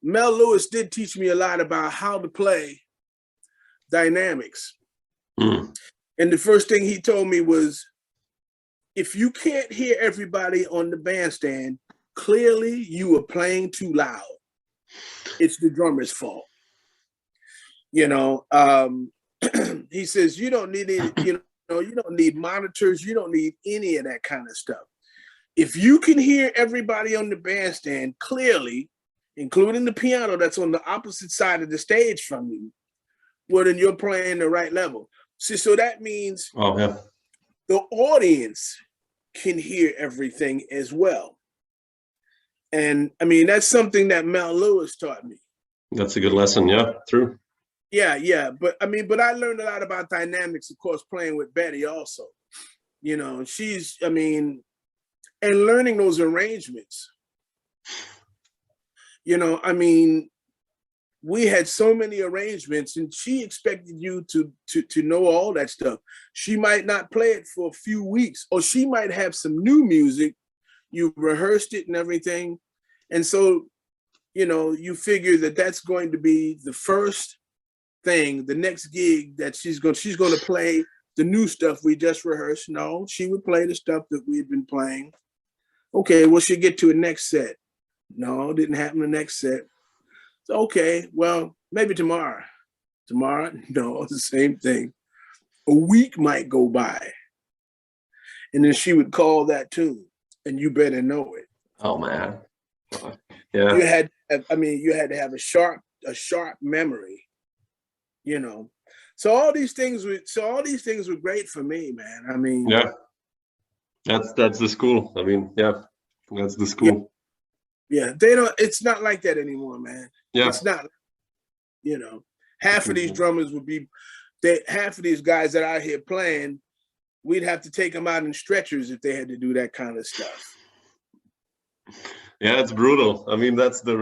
Mel Lewis did teach me a lot about how to play dynamics. And the first thing he told me was, if you can't hear everybody on the bandstand, clearly you are playing too loud. It's the drummer's fault. You know, he says, you don't need it, you know, you don't need monitors, you don't need any of that kind of stuff. If you can hear everybody on the bandstand clearly, including the piano that's on the opposite side of the stage from you, well, then you're playing the right level. See, so that means the audience can hear everything as well. And I mean, that's something that Mel Lewis taught me. That's a good lesson. Yeah, true. Yeah. But I mean, but I learned a lot about dynamics, of course, playing with Betty also. You know, she's, I mean, and learning those arrangements. You know, I mean, we had so many arrangements and she expected you to know all that stuff. She might not play it for a few weeks, or she might have some new music. You rehearsed it and everything. And so, you know, you figure that that's going to be the first thing, the next gig that she's going to play the new stuff we just rehearsed. No, she would play the stuff that we'd been playing. Okay, well, she'll get to a next set. No, didn't happen the next set. So, okay, well, maybe tomorrow. Tomorrow? No, it's the same thing. A week might go by. And then she would call that tune, and you better know it. Oh, man. Yeah. You had to have a sharp memory, you know. So all these things were great for me, man. I mean, yeah. That's the school. I mean, yeah, that's the school. Yeah, they don't. It's not like that anymore, man. Yeah, it's not. You know, half of these drummers would be. Half of these guys that are out here playing, we'd have to take them out in stretchers if they had to do that kind of stuff. Yeah, it's brutal. I mean, that's the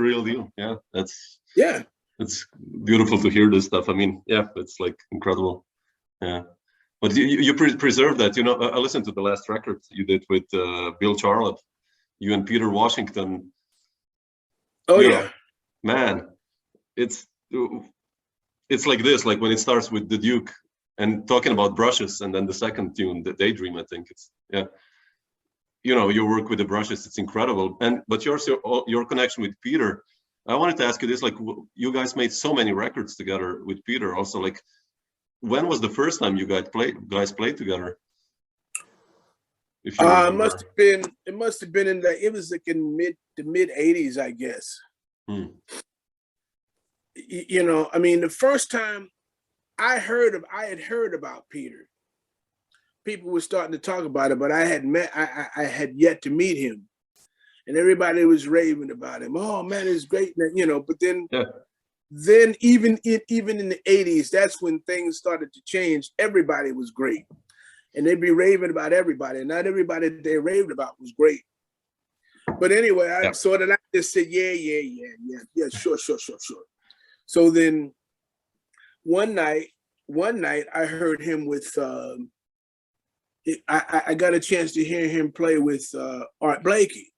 real deal. Yeah, it's beautiful to hear this stuff. I mean, yeah, it's like incredible. Yeah, but you preserve that. You know, I listened to the last record you did with Bill Charlotte. You and Peter Washington. Oh yeah, man, it's like this. Like when it starts with the Duke and talking about brushes, and then the second tune, the Daydream. I think it's You know, your work with the brushes, it's incredible. But your connection with Peter. I wanted to ask you this: like, you guys made so many records together with Peter. Also, like, when was the first time you guys played together? If you it must have been it was like in the mid 80s, I guess. You know, I mean, the first time I had heard about Peter, people were starting to talk about it, but I had yet to meet him, and everybody was raving about him. Oh man, it's great, you know. But then even in the 80s, that's when things started to change. Everybody was great. And they'd be raving about everybody. And not everybody they raved about was great. But anyway, I just said, yeah, sure. So then one night I heard him with, I got a chance to hear him play with Art Blakey.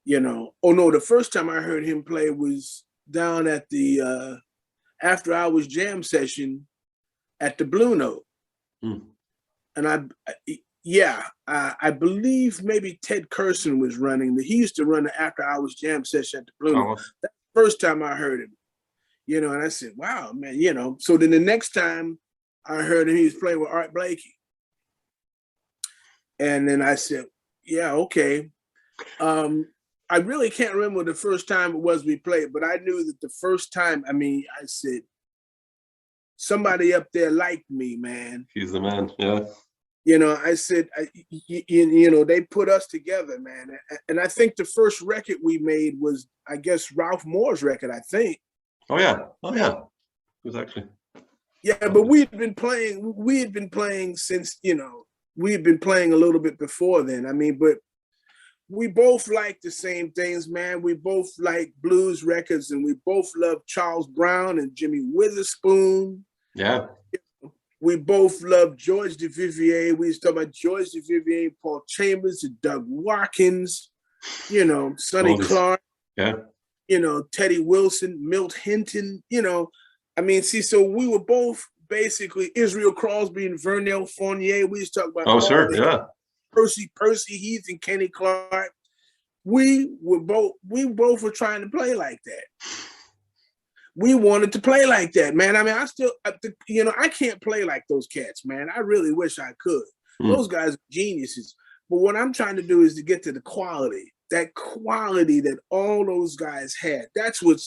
You know, oh no, the first time I heard him play was down at the after hours jam session at the Blue Note. And I believe maybe Ted Curson was running. He used to run the after hours jam session at the Blue Note. That's the first time I heard him, you know, and I said, wow, man, you know. So then the next time I heard him, he was playing with Art Blakey. And then I said, Yeah, okay. I really can't remember the first time it was we played, but I knew that the first time, I mean, I said, somebody up there liked me, man. He's the man, yeah. You know, I said, you know, they put us together, man. And I think the first record we made was, I guess, Ralph Moore's record, I think. Oh, yeah. Exactly. Yeah, but we had been playing since, you know, we had been playing a little bit before then. I mean, but we both like the same things, man. We both like blues records, and we both love Charles Brown and Jimmy Witherspoon. Yeah. We both love George Duvivier. We used to talk about George Duvivier, Paul Chambers, and Doug Watkins, you know, Sonny Clark, yeah, you know, Teddy Wilson, Milt Hinton, you know. I mean, see, so we were both basically Israel Crosby and Vernell Fournier. We used to talk about Percy Heath and Kenny Clark. We both were trying to play like that. We wanted to play like that, man. I mean, you know, I can't play like those cats, man. I really wish I could. Those guys are geniuses. But what I'm trying to do is to get to the quality, that quality that all those guys had. That's what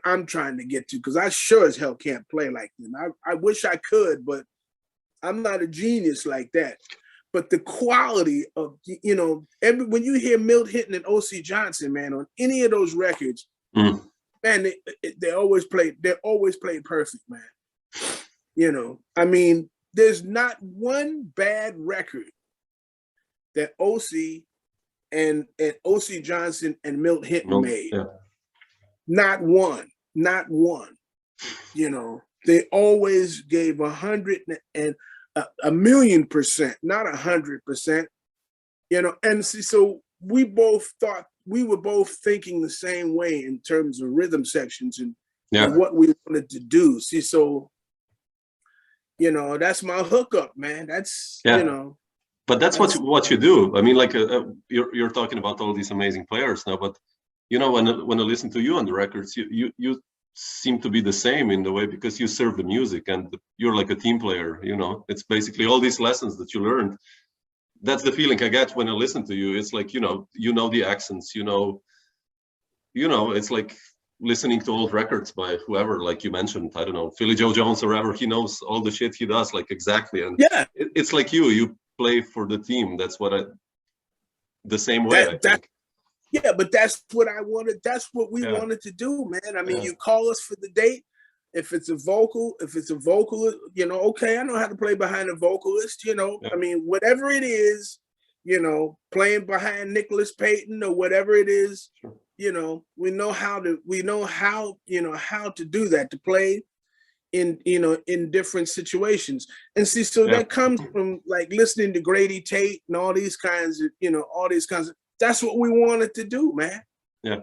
I'm trying to get to, because I sure as hell can't play like them. I wish I could, but I'm not a genius like that. But the quality of, you know, when you hear Milt Hinton and O.C. Johnson, man, on any of those records, man, they always played perfect, man. You know, I mean, there's not one bad record that O.C. and O.C. Johnson and Milt Hinton made. Yeah. Not one. You know, they always gave 100 and a million percent, not 100%. You know, and see, so we both thought, we were both thinking the same way in terms of rhythm sections and what we wanted to do. See, so, you know, that's my hookup, man. That's, you know. But that's what you do. I mean, like you're talking about all these amazing players now, but you know, when I listen to you on the records, you seem to be the same in the way, because you serve the music and you're like a team player. You know, it's basically all these lessons that you learned. That's the feeling I get when I listen to you. It's like, you know the accents, you know, it's like listening to old records by whoever, like you mentioned, I don't know, Philly Joe Jones or whatever. He knows all the shit he does, like exactly. And it's like you play for the team. That's what the same way, I think. Yeah, but that's what I wanted. That's what we wanted to do, man. I mean, you call us for the date. If it's a vocalist, you know, okay, I know how to play behind a vocalist, you know. I mean, whatever it is, you know, playing behind Nicholas Payton or whatever it is, you know, we know how to do that, to play in, you know, in different situations. And see, so that comes from like listening to Grady Tate and all these kinds of, you know, that's what we wanted to do, man. Yeah.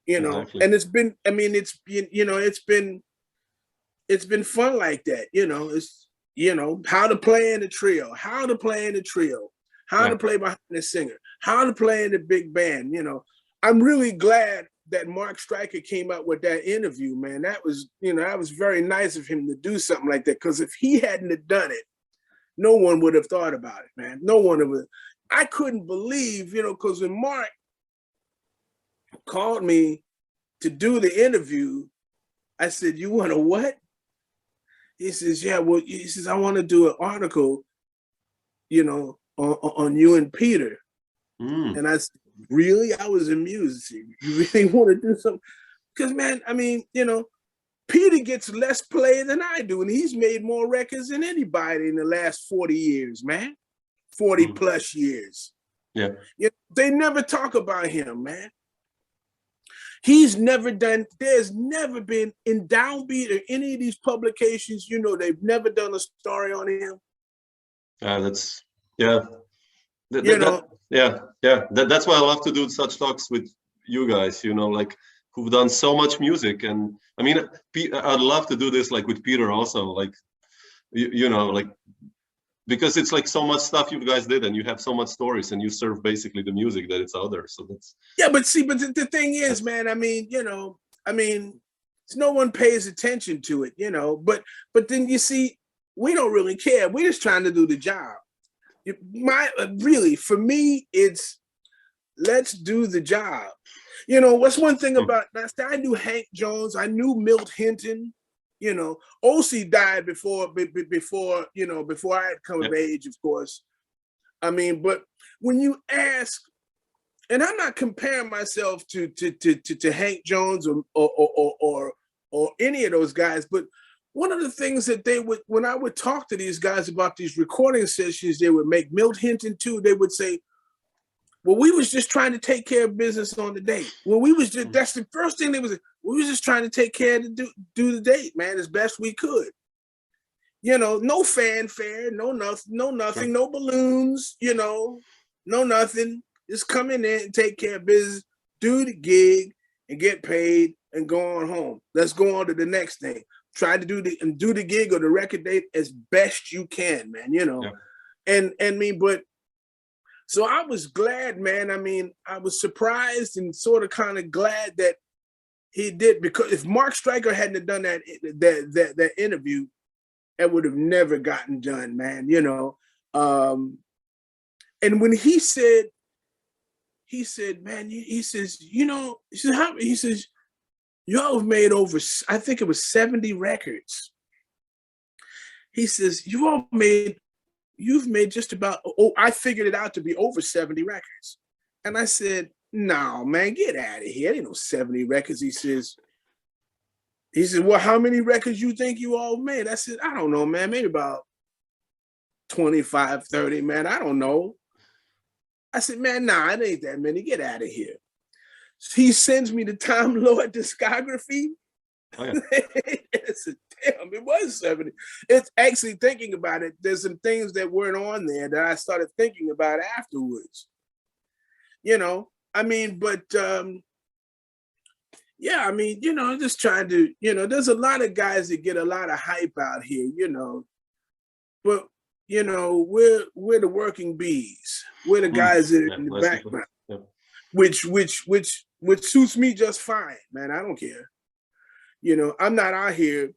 You know, and it's been fun like that. You know, it's, you know, how to play in a trio, how to play behind the singer, how to play in the big band. You know, I'm really glad that Mark Stryker came out with that interview, man. That was, you know, that was very nice of him to do something like that. Because if he hadn't have done it, no one would have thought about it, man. No one would. I couldn't believe, you know, because when Mark called me to do the interview, I said, "You want to what?" He says, "Yeah, well," he says, "I want to do an article, you know, on you and Peter." And I said, "Really?" I was amused. You really want to do something? Because, man, I mean, you know, Peter gets less play than I do, and he's made more records than anybody in the last 40 years, man. 40 plus years. Yeah. You know, they never talk about him, man. He's never done, there's never been in Downbeat or any of these publications, you know, they've never done a story on him. That's why I love to do such talks with you guys, you know, like who've done so much music. And I mean, I'd love to do this like with Peter also, like, you know, like, because it's like so much stuff you guys did and you have so much stories and you serve basically the music that it's out there. So that's. Yeah, but see, but the thing is, man, I mean, you know, no one pays attention to it, you know, but then you see, we don't really care. We're just trying to do the job. Really, for me, it's let's do the job. You know, what's one thing about that? I knew Hank Jones, I knew Milt Hinton. You know, OC died before you know, before I had come of age, of course. I mean, but when you ask, and I'm not comparing myself to Hank Jones or any of those guys, but one of the things that they would, when I would talk to these guys about these recording sessions, they would make, Milt Hinton too, they would say, well, we was just trying to take care of business on the date. Well, we was just, that's the first thing they was, we was just trying to take care of do the date, man, as best we could. You know, no fanfare, no nothing, no balloons, you know, no nothing. Just come in there and take care of business, do the gig and get paid and go on home. Let's go on to the next thing. Try to do the gig or the record date as best you can, man, you know. And I mean, but so I was glad, man. I mean, I was surprised and sort of kind of glad that he did, because if Mark Stryker hadn't done that interview, it would have never gotten done, man, you know. And when he said, man, he says, you know, he says, y'all have made over, I think it was 70 records. He says, you've made just about, I figured it out to be over 70 records. And I said, no, man, get out of here. There ain't no 70 records. He says, well, how many records you think you all made? I said, I don't know, man, maybe about 25, 30, man. I don't know. I said, man, nah, it ain't that many. Get out of here. So he sends me the Time Lord discography. Oh, yeah. I said, damn, it was 70. It's actually, thinking about it, there's some things that weren't on there that I started thinking about afterwards. You know, I mean, but yeah, I mean, you know, just trying to, you know, there's a lot of guys that get a lot of hype out here, you know, but you know, we're the working bees. We're the guys that are in the background, which suits me just fine, man. I don't care. You know, I'm not out here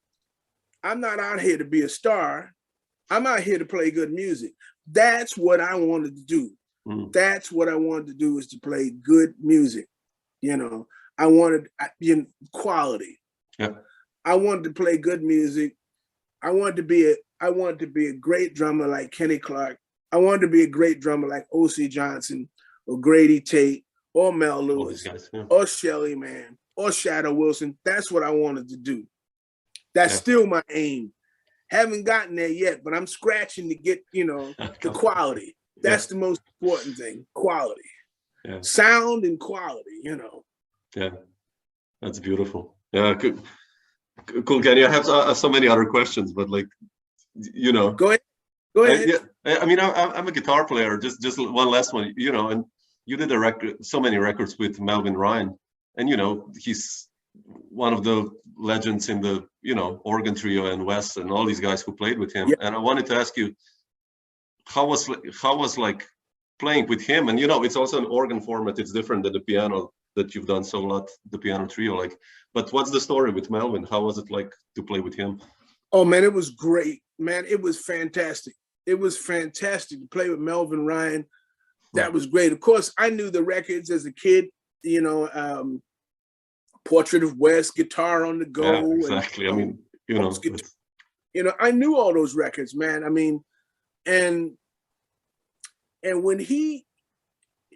to be a star. I'm out here to play good music. That's what I wanted to do. That's what I wanted to do, is to play good music. You know, I wanted quality. Yeah. I wanted to play good music. I wanted to be a great drummer like Kenny Clark. I wanted to be a great drummer like O.C. Johnson or Grady Tate or Mel Lewis or Shelly Man or Shadow Wilson. That's what I wanted to do. That's still my aim. Haven't gotten there yet, but I'm scratching to get, you know, the quality. That's the most important thing, quality. Sound and quality, you know. Yeah, that's beautiful. Yeah, cool, Kenny. I have so many other questions, but like, you know. Go ahead. I mean, I'm a guitar player. Just one last one, you know, and you did so many records with Melvin Rhyne, and you know, he's one of the legends in the, you know, organ trio and West and all these guys who played with him. And I wanted to ask you, how was like playing with him? And you know, it's also an organ format. It's different than the piano that you've done so a lot, the piano trio. Like, but what's the story with Melvin? How was it like to play with him? Oh man, it was great, man. It was fantastic. It was fantastic to play with Melvin Rhyne. That was great. Of course, I knew the records as a kid. You know, Portrait of West, Guitar on the Go. Yeah, exactly. And, I mean, you know, I knew all those records, man. I mean, and when he,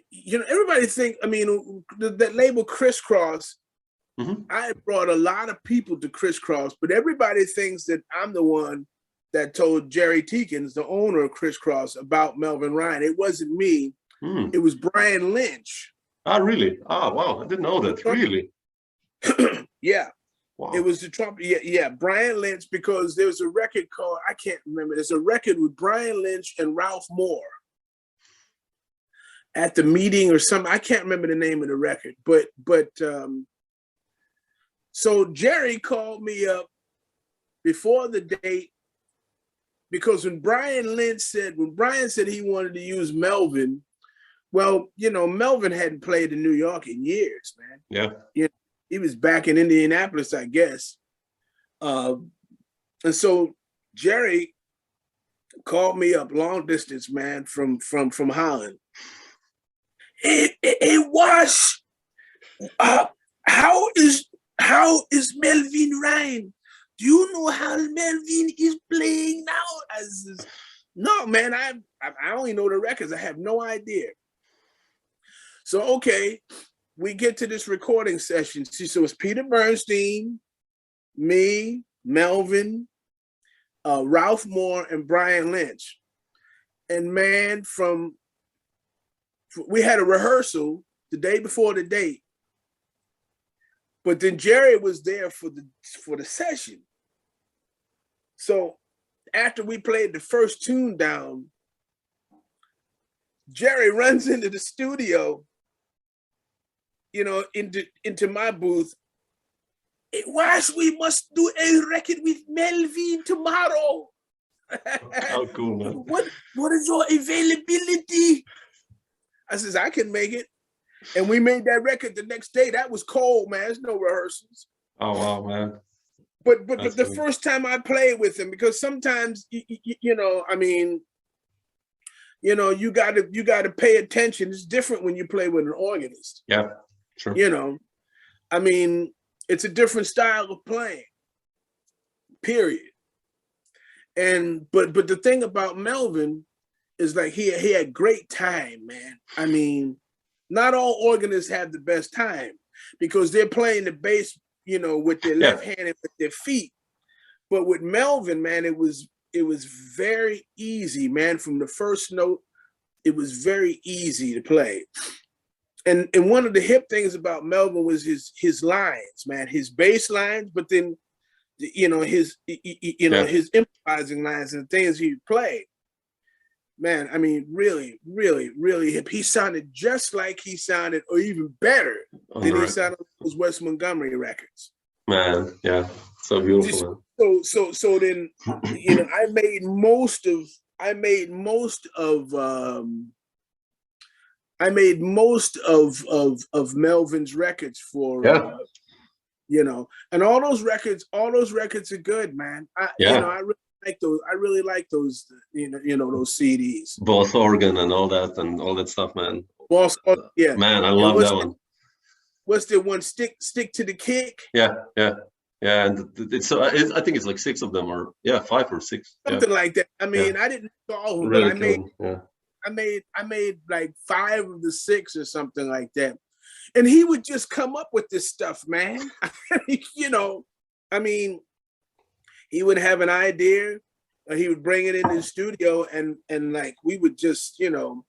you know, everybody think, I mean, that label Crisscross, I brought a lot of people to Crisscross, but everybody thinks that I'm the one that told Jerry Teekins, the owner of Crisscross, about Melvin Rhyne. It wasn't me. It was Brian Lynch. Ah, really? Ah, wow. I didn't know that. Really? Yeah. Wow. It was the trumpet. Yeah, Brian Lynch, because there was a record called, I can't remember. There's a record with Brian Lynch and Ralph Moore at the meeting or something. I can't remember the name of the record, but so Jerry called me up before the date, because when Brian said he wanted to use Melvin, well, you know, Melvin hadn't played in New York in years, man. Yeah. You know, he was back in Indianapolis, I guess. And so Jerry called me up long distance, man, from Holland. It was how is Melvin Rhyne? Do you know how Melvin is playing now? I says, no, man, I only know the records. I have no idea. So okay, we get to this recording session. See, so it's Peter Bernstein, me, Melvin, Ralph Moore, and Brian Lynch. And man, we had a rehearsal the day before the date, but then Jerry was there for the session. So after we played the first tune down, Jerry runs into the studio, you know, into my booth. Was we must do a record with Melvin tomorrow. How cool, man. What is your availability? I says, I can make it. And we made that record the next day. That was cold, man. There's no rehearsals. Oh, wow, man. But the first time I played with him, because sometimes, you know, I mean, you know, you got to pay attention. It's different when you play with an organist. Yeah, sure. You know, I mean, it's a different style of playing, period. But the thing about Melvin is like he had great time, man. I mean, not all organists have the best time because they're playing the bass, you know, with their left hand and with their feet. But with Melvin, man, it was very easy, man. From the first note, it was very easy to play. And one of the hip things about Melvin was his lines, man, his bass lines, but then, you know, his his improvising lines and things he played. Man, I mean, really, really, really hip. He sounded just like he sounded, or even better than he sounded on those Wes Montgomery records. Man, yeah, so beautiful. So then, you know, I made most of Melvin's records for you know, and all those records are good, man. You know, I really like those, you know, those CDs. Boss organ and all that stuff, man. Yeah. Man, I love that one. What's the one? Stick to the kick. Yeah. And it's I think it's like 6 of them, or 5 or 6. Something like that. I mean, I didn't know all of them, really but I made like 5 of the 6 or something like that. And he would just come up with this stuff, man. You know, I mean, he would have an idea, or he would bring it in the studio, and like we would just, you know,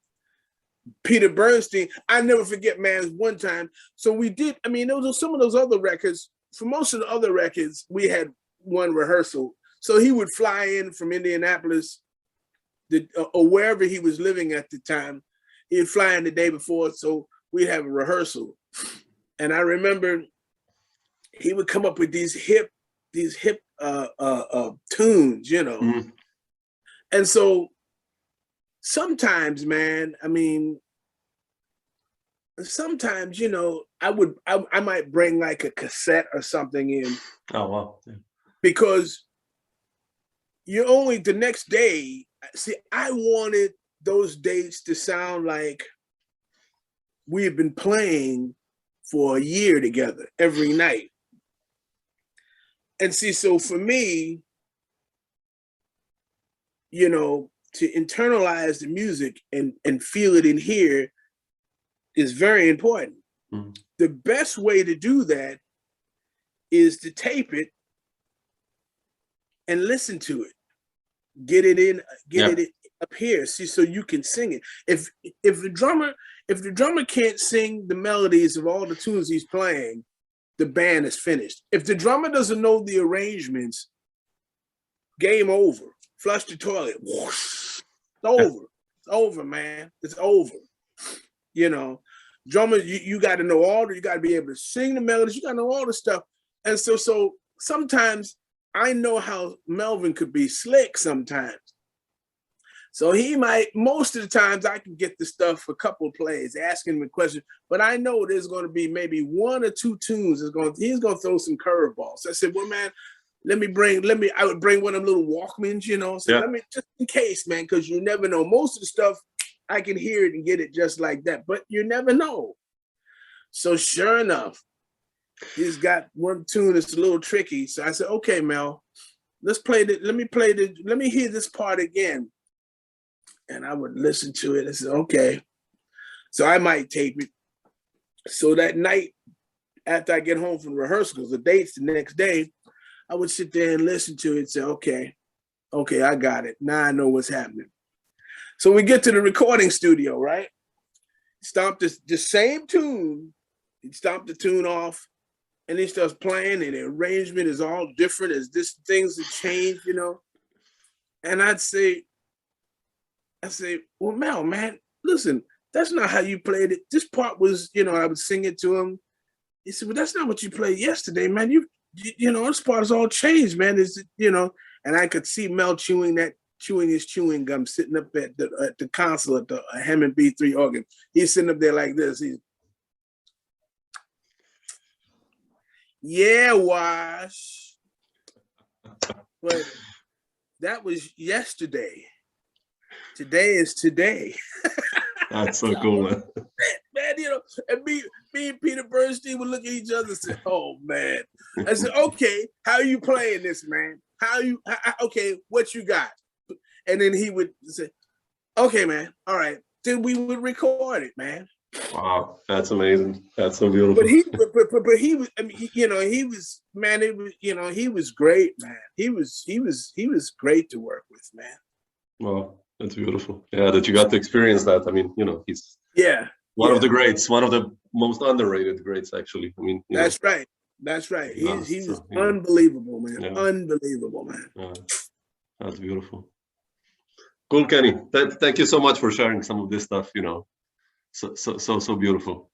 Peter Bernstein. I never forget, man, one time. So we did. I mean, there was some of those other records. For most of the other records, we had one rehearsal. So he would fly in from Indianapolis, or wherever he was living at the time. He'd fly in the day before, so we'd have a rehearsal. And I remember he would come up with these hip tunes, you know. Mm. And so sometimes, man, I mean, sometimes, you know, I might bring like a cassette or something in. Oh, wow. Yeah. Because you only, the next day, see, I wanted those dates to sound like we had been playing for a year together every night. And see, so for me, you know, to internalize the music and feel it in here is very important. Mm-hmm. The best way to do that is to tape it and listen to it. Get it in, it up here, see, so you can sing it. If the drummer can't sing the melodies of all the tunes he's playing, the band is finished. If the drummer doesn't know the arrangements, game over. Flush the toilet. Whoosh. It's over. It's over, man. It's over. You know, drummer, you got to know you got to be able to sing the melodies. You got to know all the stuff. And so sometimes I know how Melvin could be slick sometimes. So he might, most of the times I can get the stuff for a couple of plays, asking him a question, but I know there's going to be maybe 1 or 2 tunes he's going to throw some curveballs. So I said, well, man, I would bring one of them little Walkmans, you know, so let me, just in case, man, because you never know. Most of the stuff, I can hear it and get it just like that, but you never know. So sure enough, he's got one tune that's a little tricky. So I said, okay, Mel, let's play it. Let me hear this part again. And I would listen to it and say, okay. So I might tape it. So that night, after I get home from rehearsals, the dates the next day, I would sit there and listen to it and say, okay, I got it. Now I know what's happening. So we get to the recording studio, right? Stomp the same tune. He stomped the tune off and he starts playing and the arrangement is all different as things have changed, you know? And I say, well, Mel, man, listen, that's not how you played it. This part was, you know, I would sing it to him. He said, well, that's not what you played yesterday, man. You know, this part has all changed, man. Is it, you know? And I could see Mel chewing his chewing gum, sitting up at the console at the Hammond B3 organ. He's sitting up there like this. Yeah, Wash. But that was yesterday. Today is today. That's so cool, man. Man, you know, and me and Peter Bernstein would look at each other and say, oh, man. I said, okay, how are you playing this, man? Okay, what you got? And then he would say, okay, man, all right. Then we would record it, man. Wow, that's amazing. That's so beautiful. But he was, I mean, you know, he was, man, it was, you know, he was great, man. He was great to work with, man. Wow, that's beautiful. Yeah, that you got to experience that. I mean, you know, he's one of the greats, one of the most underrated greats, actually. I mean, that's right. That's right. He was unbelievable, man. Yeah. Unbelievable, man. Yeah. That's beautiful. Cool, Kenny. Thank you so much for sharing some of this stuff, you know. So beautiful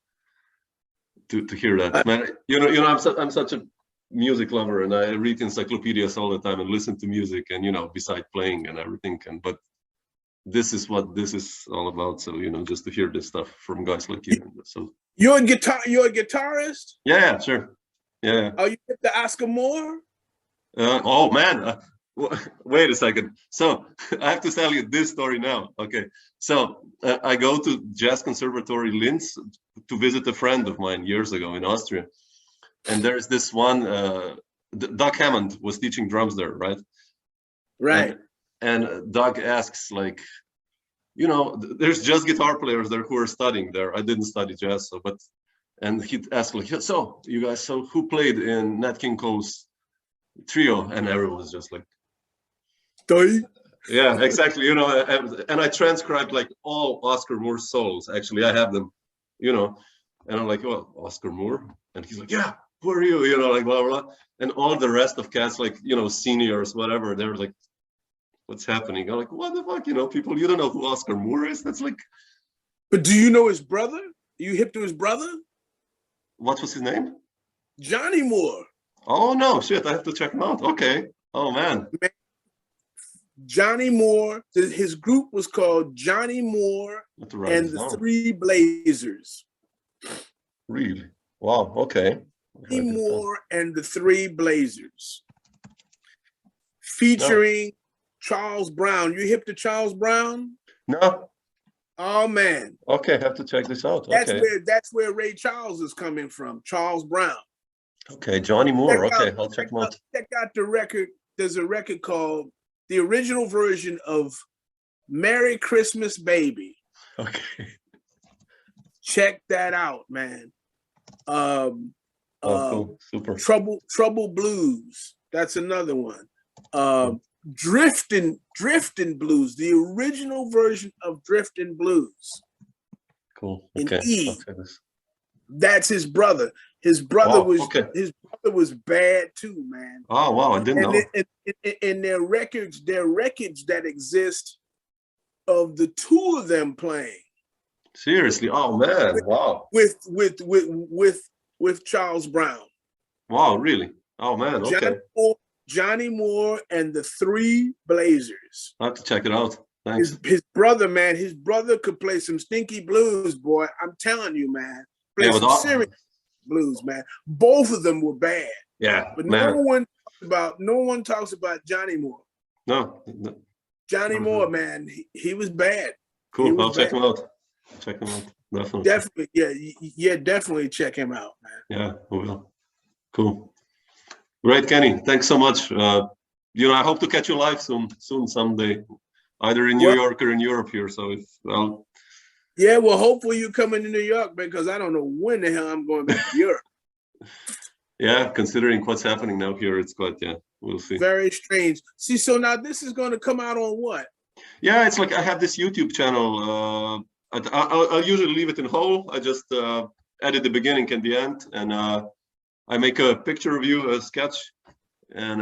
to hear that, man. You know, I'm such a music lover, and I read encyclopedias all the time and listen to music, and you know, beside playing and everything. But this is what this is all about. So you know, just to hear this stuff from guys like you. So you're a guitarist? Yeah, sure. Yeah. Oh, you hit the Oscar Moore? Oh man. Wait a second. So I have to tell you this story now. Okay. So I go to Jazz Conservatory Linz to visit a friend of mine years ago in Austria. And there's this one, Doug Hammond was teaching drums there, right? Right. And Doug asks, like, you know, there's jazz guitar players there who are studying there. I didn't study jazz, and he'd ask, like, so you guys, who played in Nat King Cole's trio? And everyone was just like, yeah, exactly. You know, and I transcribed like all Oscar Moore solos. Actually, I have them, you know, and I'm like, oh, Oscar Moore, and he's like, yeah, who are you? You know, like blah blah. And all the rest of cats, like, you know, seniors, whatever, they're like, what's happening? I'm like, what the fuck, you know, people, you don't know who Oscar Moore is? That's like. But do you know his brother? You hip to his brother? What was his name? Johnny Moore. Oh no, shit! I have to check him out. Okay. Oh man. Johnny Moore. His group was called Johnny Moore and the Three Blazers. Really? Wow. Okay. Johnny Moore and the Three Blazers, featuring Charles Brown. You hip to Charles Brown? No. Oh man. Okay, I have to check this out. That's where Ray Charles is coming from. Charles Brown. Okay, Johnny Moore. Okay, I'll check him out. Check out the record. There's a record called the original version of Merry Christmas Baby. Okay. Check that out, man. Cool. Super. Trouble Blues. That's another one. Driftin' Blues, the original version of Driftin' Blues. Cool. Okay. In E. That's his brother. His brother was bad too, man. Oh wow, I didn't know. And their records that exist of the two of them playing. Seriously? Oh man, wow. With Charles Brown. Wow, really? Oh man, okay. Johnny Moore and the Three Blazers. I have to check it out. Thanks. His brother, man, his brother could play some stinky blues, boy. I'm telling you, man. Play some serious blues, man. Both of them were bad. Yeah, but man. about Johnny Moore. No. Johnny Moore, man, he was bad. Cool. I'll check him out. Definitely. Definitely, definitely check him out, man. Yeah, we will. Cool. Great, Kenny. Thanks so much. I hope to catch you live soon someday, either in New York or in Europe here. So well, hopefully you come into New York, because I don't know when the hell I'm going back to Europe. Yeah, considering what's happening now here, it's quite, we'll see. Very strange. See, so now this is going to come out on what? Yeah, it's like I have this YouTube channel. I'll usually leave it in whole. I just edit the beginning and the end, and I make a picture review, a sketch, and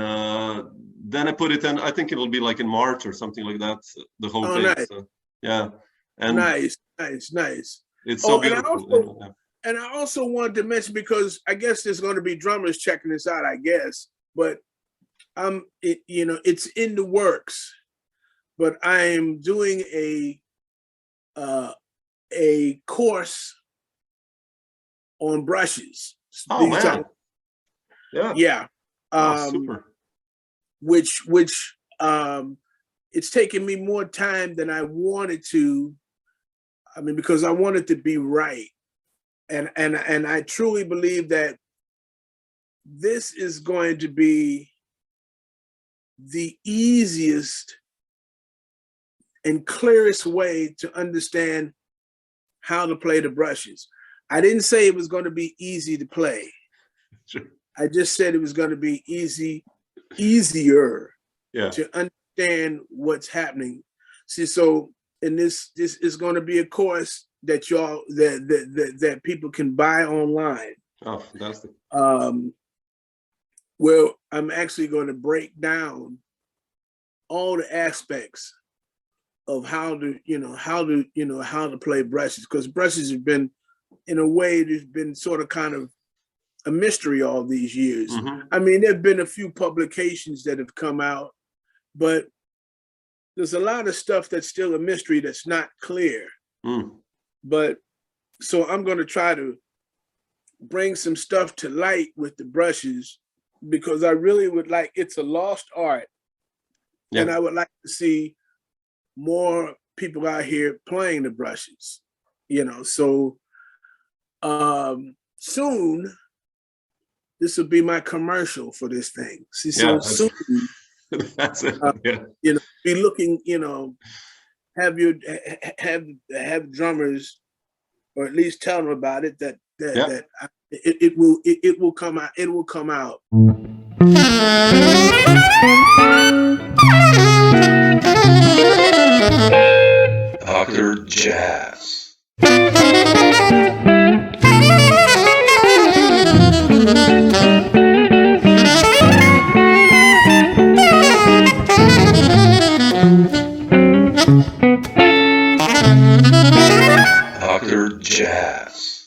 then I put it in. I think it'll be like in March or something like that, the whole thing. Nice. So, yeah. And nice. It's so beautiful. And I also wanted to mention, because I guess there's going to be drummers checking this out, I guess, but it's in the works. But I am doing a course on brushes. Oh man! Yeah. Super. Which it's taken me more time than I wanted to. I mean, because I want it to be right. And I truly believe that this is going to be the easiest and clearest way to understand how to play the brushes. I didn't say it was going to be easy to play. Sure. I just said it was going to be easier to understand what's happening. See, so in this is going to be a course that that people can buy online. Oh, fantastic. Well, I'm actually going to break down all the aspects of how to play brushes, because brushes have been, in a way, there's been sort of kind of a mystery all these years. Mm-hmm. I mean, there've been a few publications that have come out, but there's a lot of stuff that's still a mystery that's not clear. But so I'm going to try to bring some stuff to light with the brushes, because I really would like, it's a lost art. And I would like to see more people out here playing the brushes, so soon this will be my commercial for this thing. See, so soon that's it. Be looking, have drummers, or at least tell them about it, that it will come out. Dr. Jazz. Dr. Jazz.